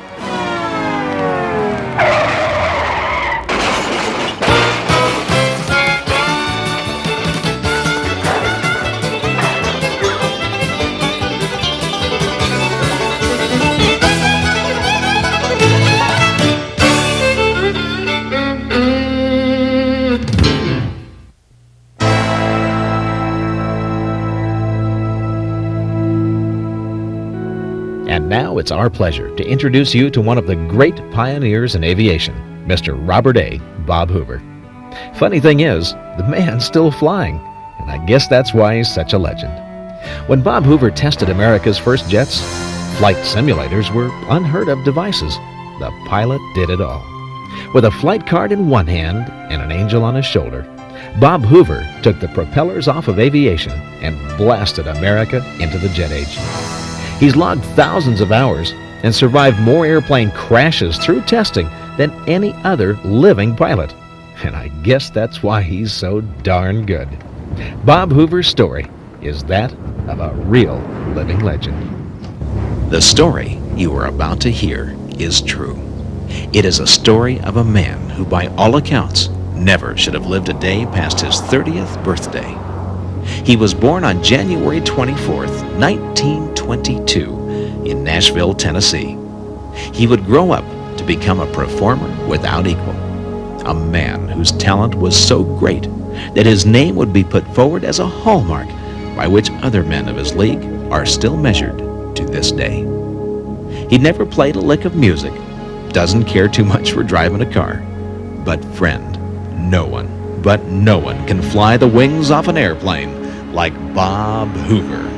And now it's our pleasure to introduce you to one of the great pioneers in aviation, Mr. Robert A. Bob Hoover. Funny thing is, the man's still flying, and I guess that's why he's such a legend. When Bob Hoover tested America's first jets, flight simulators were unheard of devices. the pilot did it all. With a flight card in one hand and an angel on his shoulder, Bob Hoover took the propellers off of aviation and blasted America into the jet age. He's logged thousands of hours and survived more airplane crashes through testing than any other living pilot. And I guess that's why he's so darn good. Bob Hoover's story is that of a real living legend. The story you are about to hear is true. It is a story of a man who, by all accounts, never should have lived a day past his 30th birthday. He was born on January 24th, 1922, in Nashville, Tennessee. He would grow up to become a performer without equal, a man whose talent was so great that his name would be put forward as a hallmark by which other men of his league are still measured to this day. He never played a lick of music, doesn't care too much for driving a car, but friend, no one can fly the wings off an airplane like Bob Hoover.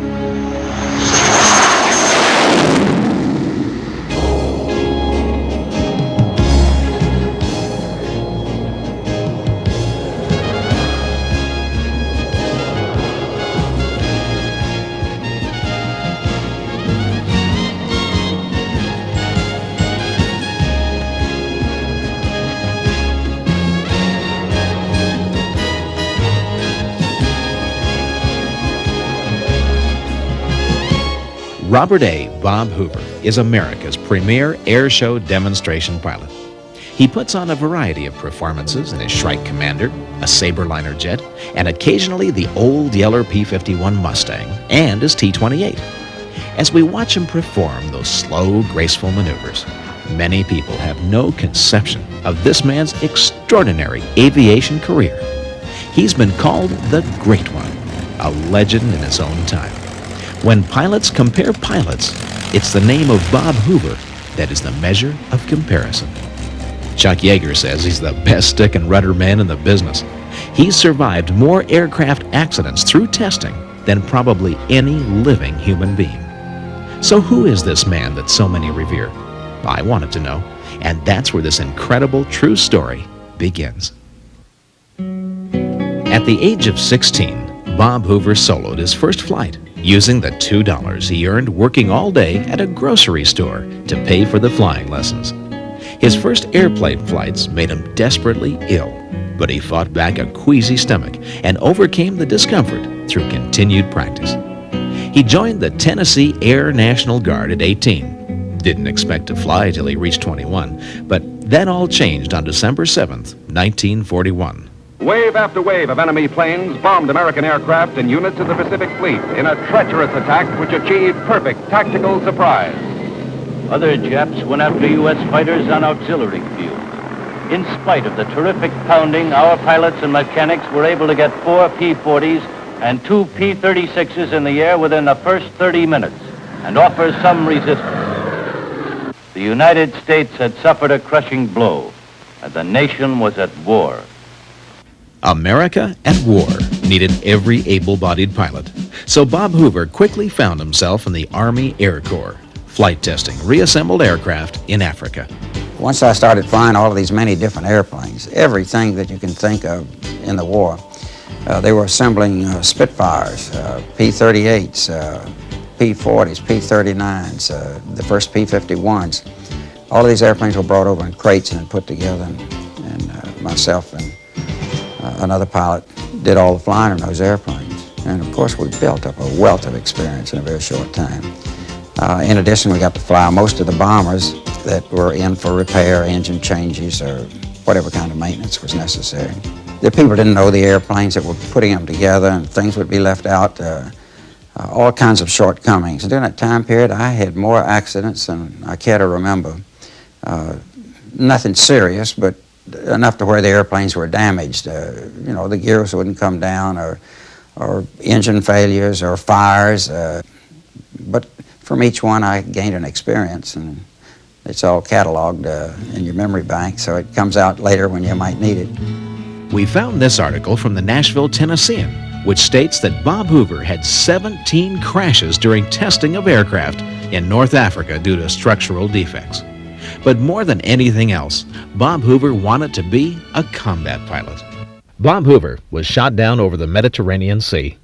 Robert A. Bob Hoover is America's premier air show demonstration pilot. He puts on a variety of performances in his Shrike Commander, a Saberliner jet, and occasionally the old Yeller P-51 Mustang and his T-28. As we watch him perform those slow, graceful maneuvers, many people have no conception of this man's extraordinary aviation career. He's been called the Great One, a legend in his own time. When pilots compare pilots, it's the name of Bob Hoover that is the measure of comparison. Chuck Yeager says he's the best stick and rudder man in the business. He's survived more aircraft accidents through testing than probably any living human being. So who is this man that so many revere? I wanted to know, and that's where this incredible true story begins. At the age of 16, Bob Hoover soloed his first flight, using the $2 he earned working all day at a grocery store to pay for the flying lessons. His first airplane flights made him desperately ill, but he fought back a queasy stomach and overcame the discomfort through continued practice. He joined the Tennessee Air National Guard at 18. Didn't expect to fly till he reached 21, but that all changed on December 7th, 1941. Wave after wave of enemy planes bombed American aircraft and units of the Pacific Fleet in a treacherous attack which achieved perfect tactical surprise. Other Japs went after U.S. fighters on auxiliary fields. In spite of the terrific pounding, our pilots and mechanics were able to get 4 P-40s and 2 P-36s in the air within the first 30 minutes and offer some resistance. The United States had suffered a crushing blow, and the nation was at war. America at war needed every able-bodied pilot, so Bob Hoover quickly found himself in the Army Air Corps, flight testing reassembled aircraft in Africa. Once I started flying all of these many different airplanes, everything that you can think of in the war, they were assembling Spitfires, P-38s, P-40s, P-39s, the first P-51s. All of these airplanes were brought over in crates and put together, and myself and another pilot did all the flying in those airplanes. And of course, we built up a wealth of experience in a very short time. In addition, we got to fly most of the bombers that were in for repair, engine changes, or whatever kind of maintenance was necessary. The people didn't know the airplanes that were putting them together, and things would be left out, all kinds of shortcomings. And during that time period, I had more accidents than I care to remember. Nothing serious, but enough to where the airplanes were damaged. You know, the gears wouldn't come down, or engine failures, or fires. But from each one, I gained an experience, and it's all cataloged in your memory bank, so it comes out later when you might need it. We found this article from the Nashville Tennessean, which states that Bob Hoover had 17 crashes during testing of aircraft in North Africa due to structural defects. But more than anything else, Bob Hoover wanted to be a combat pilot. Bob Hoover was shot down over the Mediterranean Sea.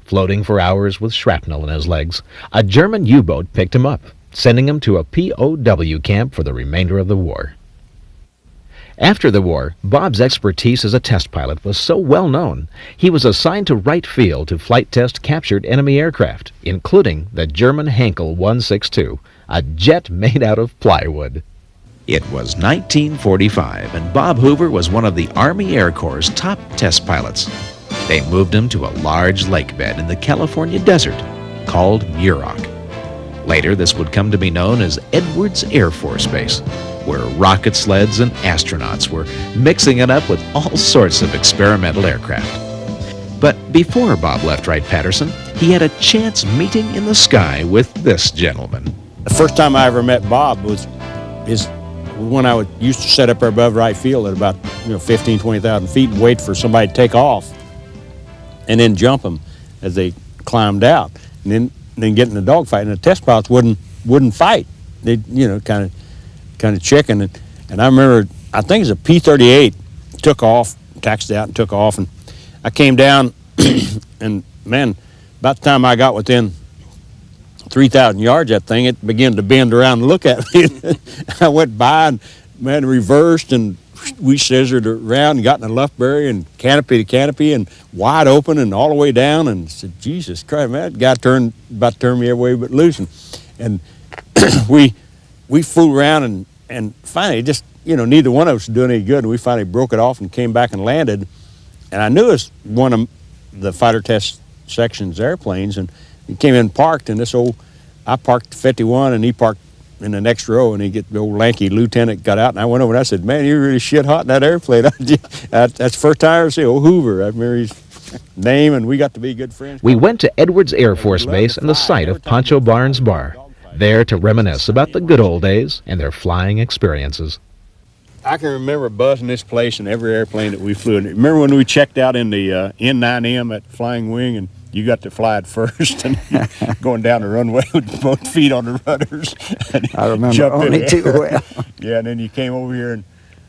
Floating for hours with shrapnel in his legs, a German U-boat picked him up, sending him to a POW camp for the remainder of the war. After the war, Bob's expertise as a test pilot was so well known, he was assigned to right field to flight test captured enemy aircraft, including the German Heinkel 162, a jet made out of plywood. It was 1945, and Bob Hoover was one of the Army Air Corps' top test pilots. They moved him to a large lake bed in the California desert called Muroc. Later, this would come to be known as Edwards Air Force Base, where rocket sleds and astronauts were mixing it up with all sorts of experimental aircraft. But before Bob left Wright-Patterson, he had a chance meeting in the sky with this gentleman. The first time I ever met Bob was when I used to set up there above right field at about 15, 20,000 feet and wait for somebody to take off and then jump them as they climbed out, and then get in a dogfight. And the test pilots wouldn't fight. They kind of chicken. And I remember, I think it was a P-38 took off, taxied out and took off, and I came down and man, about the time I got within 3,000 yards, that thing, it began to bend around and look at me. I went by and, man, reversed, and we scissored around and got in a luftberry and canopy to canopy and wide open and all the way down, and said, Jesus Christ, man, that guy about to turn me every way but loose. And we flew around and finally just, neither one of us was doing any good, and we finally broke it off and came back and landed. And I knew it was one of the fighter test section's airplanes, and he came in and parked, and I parked 51 and he parked in the next row, and the old lanky lieutenant got out, and I went over and I said, man, you're really shit hot in that airplane. That's the first time I ever see old Hoover. I remember his name, and we got to be good friends. We went to Edwards Air Force Base and the site of Pancho Barnes' bar, there to reminisce about the good old days and their flying experiences. I can remember buzzing this place in every airplane that we flew in. Remember when we checked out in the N9M at Flying Wing, and you got to fly it first, and going down the runway with both feet on the rudders. I remember only too well. Yeah, and then you came over here and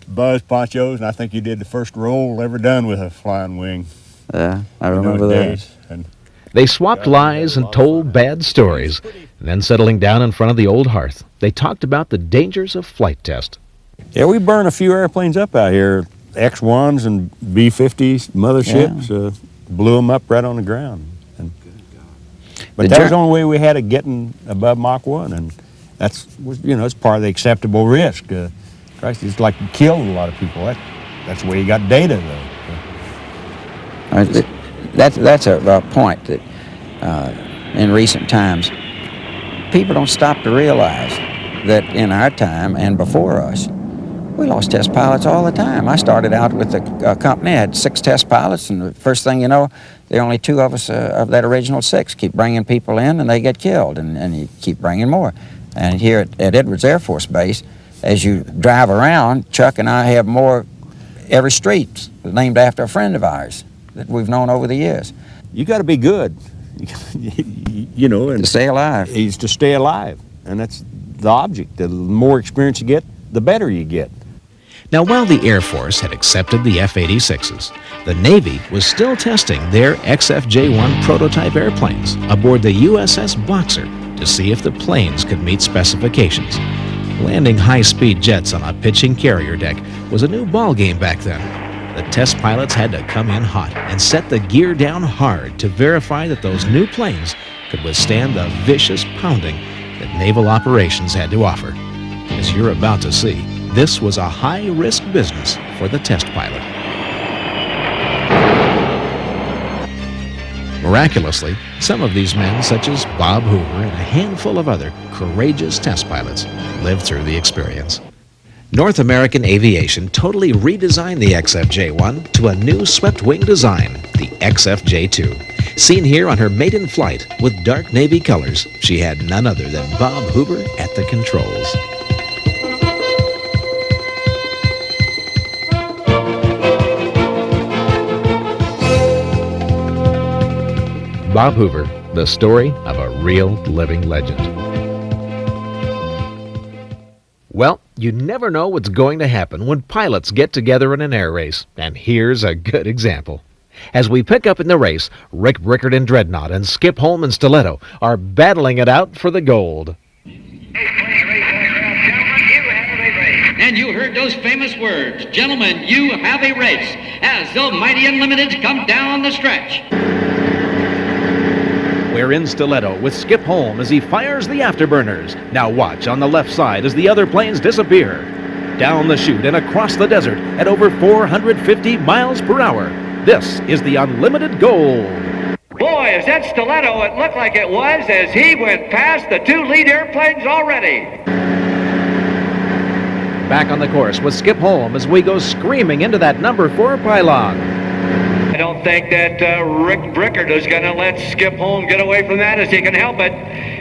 buzzed Pancho's, and I think you did the first roll ever done with a Flying Wing. Yeah, I remember that. They swapped lies and told bad stories, and then settling down in front of the old hearth, they talked about the dangers of flight test. Yeah, we burned a few airplanes up out here, X-1s and B-50s, motherships. Yeah. Blew them up right on the ground. But that was the only way we had of getting above Mach 1, and it's part of the acceptable risk. Christ, it's like you killed a lot of people. That's the way you got data, though. That's a point that in recent times, people don't stop to realize that in our time and before us, we lost test pilots all the time. I started out with a company, had 6 test pilots, and the first thing you know, there are only 2 of us of that original 6. Keep bringing people in, and they get killed, and you keep bringing more. And here at Edwards Air Force Base, as you drive around, Chuck and I have more, every street named after a friend of ours that we've known over the years. You got to be good, and to stay alive. Is to stay alive, and that's the object. The more experience you get, the better you get. Now, while the Air Force had accepted the F-86s, the Navy was still testing their XFJ-1 prototype airplanes aboard the USS Boxer to see if the planes could meet specifications. Landing high-speed jets on a pitching carrier deck was a new ballgame back then. The test pilots had to come in hot and set the gear down hard to verify that those new planes could withstand the vicious pounding that naval operations had to offer. As you're about to see, this was a high-risk business for the test pilot. Miraculously, some of these men, such as Bob Hoover and a handful of other courageous test pilots, lived through the experience. North American Aviation totally redesigned the XFJ-1 to a new swept-wing design, the XFJ-2. Seen here on her maiden flight with dark navy colors, she had none other than Bob Hoover at the controls. Bob Hoover, the story of a real living legend. Well, You never know what's going to happen when pilots get together in an air race, and here's a good example. As we pick up in the race, Rick Brickard in Dreadnought and Skip Holm in Stiletto are battling it out for the gold. And you heard those famous words, gentlemen, you have a race, as the mighty Unlimiteds come down the stretch. We're in Stiletto with Skip Holm as he fires the afterburners. Now watch on the left side as the other planes disappear. Down the chute and across the desert at over 450 miles per hour. This is the Unlimited Gold. Boy, is that Stiletto, it looked like it was as he went past the 2 lead airplanes already. Back on the course with Skip Holm as we go screaming into that number 4 pylon. I don't think that Rick Brickard is going to let Skip Holm get away from that as he can help it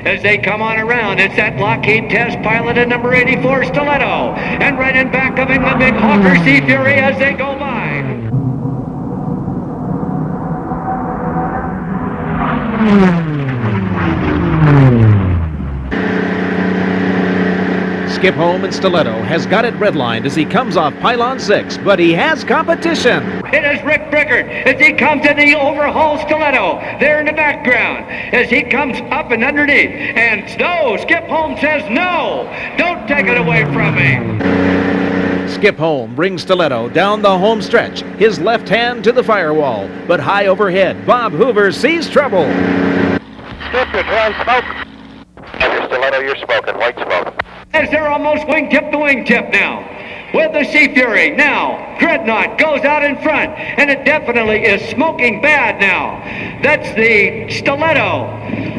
as they come on around. It's that Lockheed test pilot at number 84, Stiletto. And right in back of him, the big Hawker Sea Fury as they go by. Skip Holm in Stiletto has got it redlined as he comes off pylon 6, but he has competition. It is Rick Brickard as he comes in the overhaul Stiletto there in the background as he comes up and underneath. And no, Skip Holm says no, don't take it away from me. Skip Holm brings Stiletto down the home stretch, his left hand to the firewall, but high overhead, Bob Hoover sees trouble. Skip, you're throwing smoke. Under Stiletto, you're smoking, white smoke. As they're almost wingtip to wingtip now. With the Sea Fury, now, Dreadnought goes out in front, and it definitely is smoking bad now. That's the Stiletto.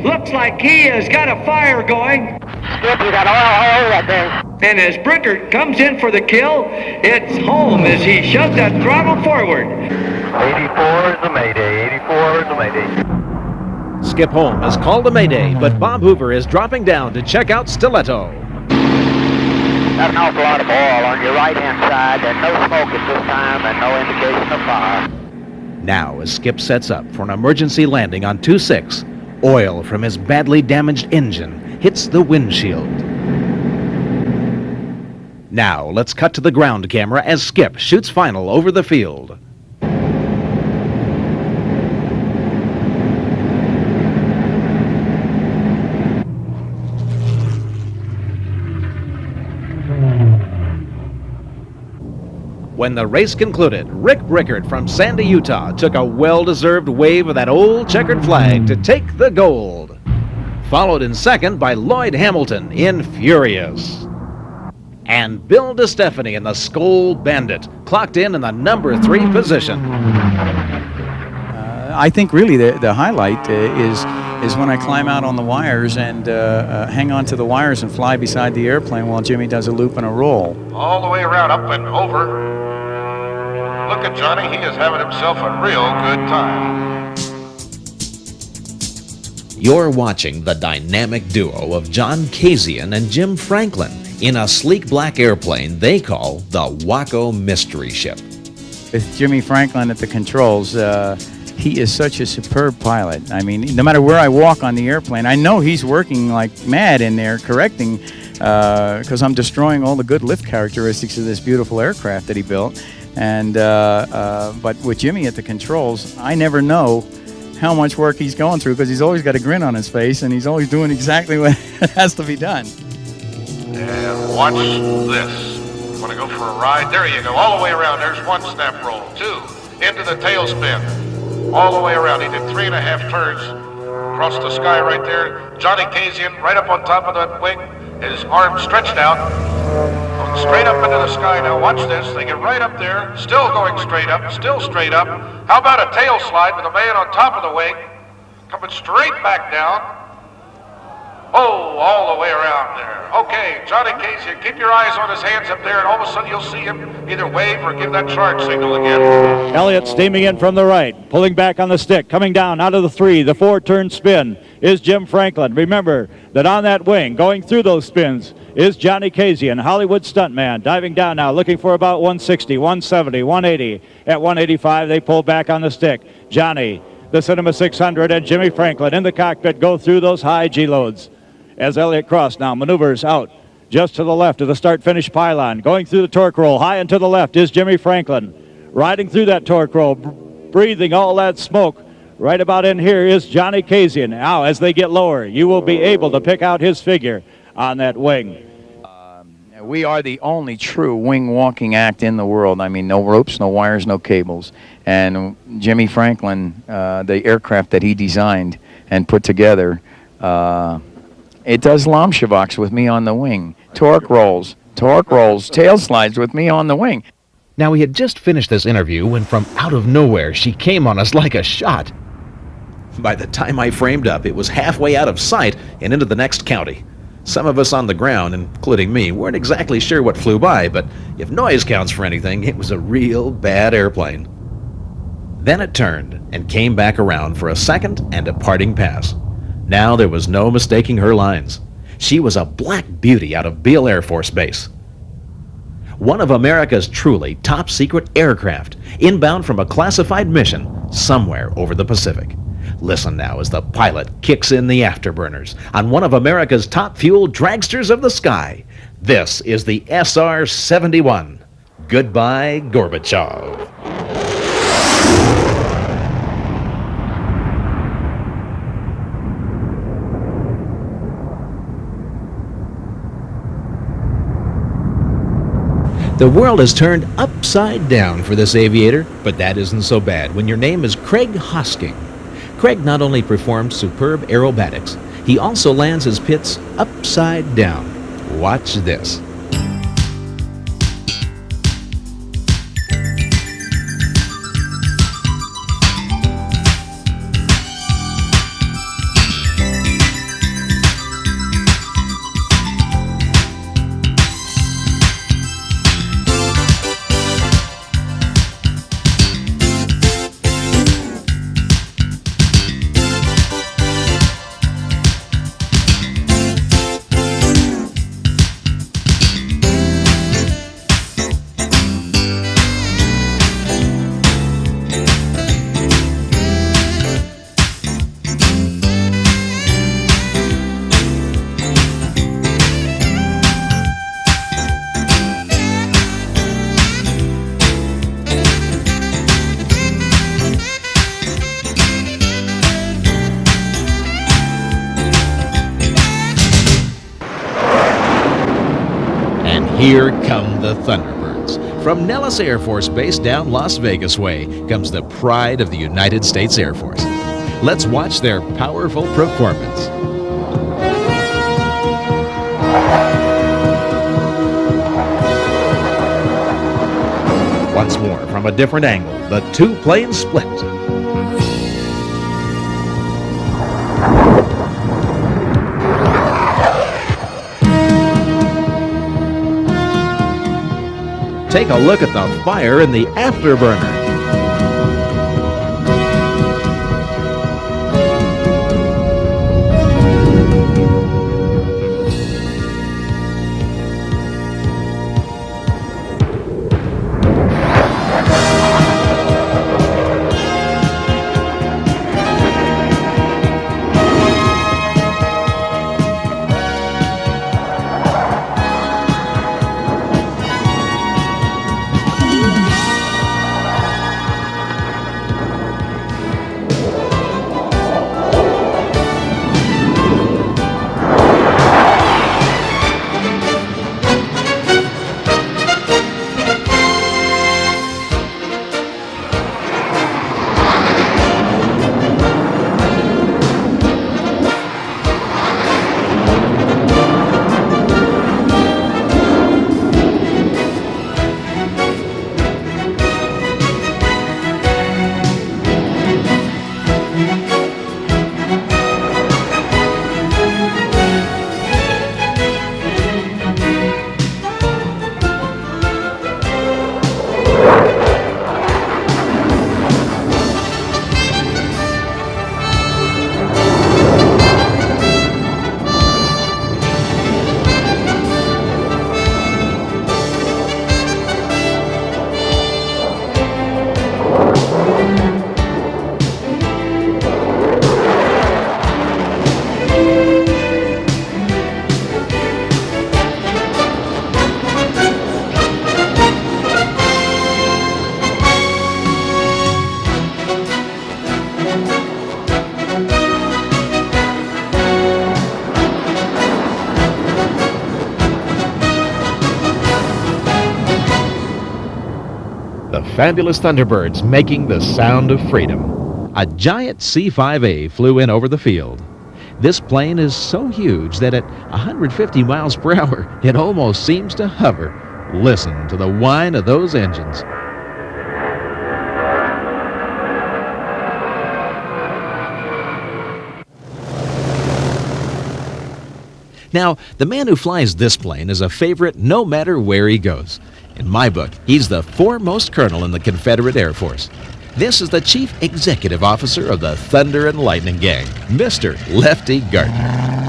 Looks like he has got a fire going. Skip, you got oil right there. And as Brickard comes in for the kill, it's Holm as he shoves that throttle forward. 84 is the Mayday, 84 is the Mayday. Skip Holm has called a mayday, but Bob Hoover is dropping down to check out Stiletto. Got an awful lot of oil on your right-hand side. There's no smoke at this time and no indication of fire. Now, as Skip sets up for an emergency landing on 2-6, oil from his badly damaged engine hits the windshield. Now, let's cut to the ground camera as Skip shoots final over the field. When the race concluded, Rick Brickard from Sandy, Utah took a well-deserved wave of that old checkered flag to take the gold. Followed in second by Lloyd Hamilton in Furious. And Bill DeStefani in the Skoal Bandit clocked in the number 3 position. I think really the highlight is when I climb out on the wires and hang on to the wires and fly beside the airplane while Jimmy does a loop and a roll. All the way around, up and over. Look at Johnny, he is having himself a real good time. You're watching the dynamic duo of John Kazian and Jim Franklin in a sleek black airplane they call the Waco Mystery Ship. With Jimmy Franklin at the controls, he is such a superb pilot. I mean, no matter where I walk on the airplane, I know he's working like mad in there correcting because I'm destroying all the good lift characteristics of this beautiful aircraft that he built. And but with Jimmy at the controls, I never know how much work he's going through because he's always got a grin on his face and he's always doing exactly what has to be done. And watch this. Want to go for a ride? There you go, all the way around. There's 1 snap roll, 2 into the tailspin, all the way around. He did 3.5 turns across the sky right there. Johnny Kazian right up on top of that wing, his arms stretched out. Going straight up into the sky. Now watch this. They get right up there, still going straight up, still straight up. How about a tail slide with a man on top of the wing, coming straight back down. Oh, all the way around there. Okay, Johnny Casey, keep your eyes on his hands up there, and all of a sudden you'll see him either wave or give that charge signal again. Elliott steaming in from the right, pulling back on the stick, coming down out of the 3, the 4-turn spin is Jim Franklin. Remember that on that wing, going through those spins, is Johnny Kazian, Hollywood stuntman, diving down now, looking for about 160, 170, 180. At 185, they pull back on the stick. Johnny, the Cinema 600, and Jimmy Franklin in the cockpit go through those high G-loads. As Elliott Cross now maneuvers out Just to the left of the start-finish pylon. Going through the torque roll, high and to the left is Jimmy Franklin. Riding through that torque roll, breathing all that smoke. Right about in here is Johnny Kazian. Now, as they get lower, you will be able to pick out his figure on that wing. We are the only true wing walking act in the world. I mean, no ropes, no wires, no cables. And Jimmy Franklin, the aircraft that he designed and put together, it does Lomshevox with me on the wing. Torque rolls, tail slides with me on the wing. Now, we had just finished this interview when from out of nowhere she came on us like a shot. By the time I framed up, it was halfway out of sight and into the next county. Some of us on the ground, including me, weren't exactly sure what flew by, but if noise counts for anything, it was a real bad airplane. Then it turned and came back around for a second and a parting pass. Now there was no mistaking her lines. She was a black beauty out of Beale Air Force Base. One of America's truly top-secret aircraft, inbound from a classified mission somewhere over the Pacific. Listen now as the pilot kicks in the afterburners on one of America's top-fuel dragsters of the sky. This is the SR-71. Goodbye, Gorbachev. The world has turned upside down for this aviator, but that isn't so bad when your name is Craig Hosking. Craig not only performs superb aerobatics, he also lands his pits upside down. Watch this. Here come the Thunderbirds. From Nellis Air Force Base down Las Vegas way comes the pride of the United States Air Force. Let's watch their powerful performance. Once more, from a different angle, the two planes split. Take a look at the fire in the afterburner. fabulous Thunderbirds making the sound of freedom. A giant C-5A flew in over the field. This plane is so huge that at 150 miles per hour, it almost seems to hover. Listen to the whine of those engines. Now, the man who flies this plane is a favorite no matter where he goes. In my book, he's the foremost colonel in the Confederate Air Force. This is the Chief Executive Officer of the Thunder and Lightning Gang, Mr. Lefty Gardner.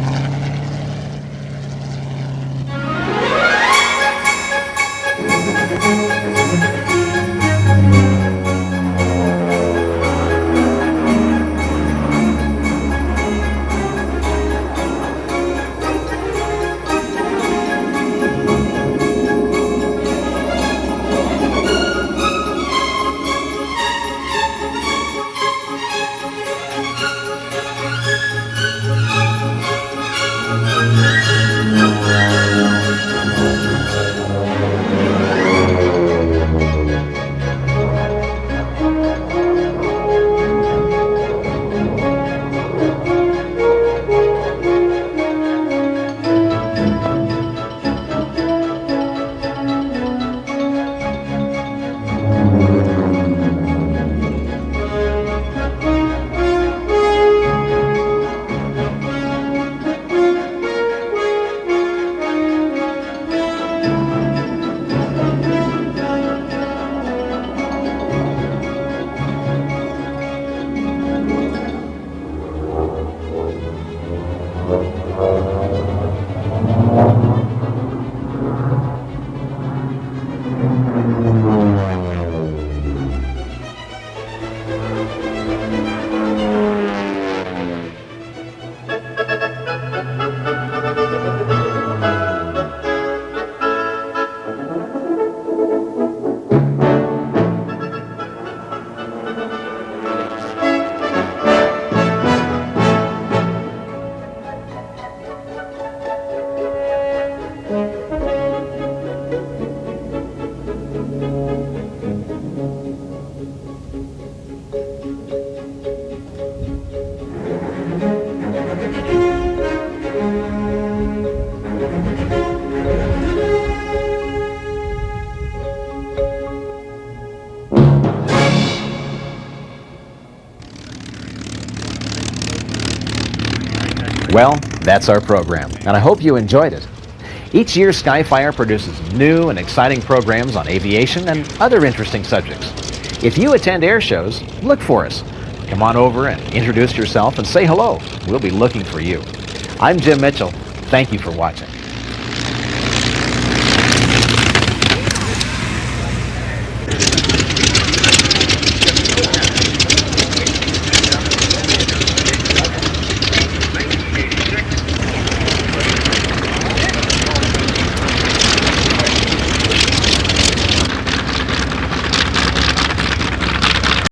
Well, that's our program, and I hope you enjoyed it. Each year, Skyfire produces new and exciting programs on aviation and other interesting subjects. If you attend air shows, look for us. Come on over and introduce yourself and say hello. We'll be looking for you. I'm Jim Mitchell. Thank you for watching.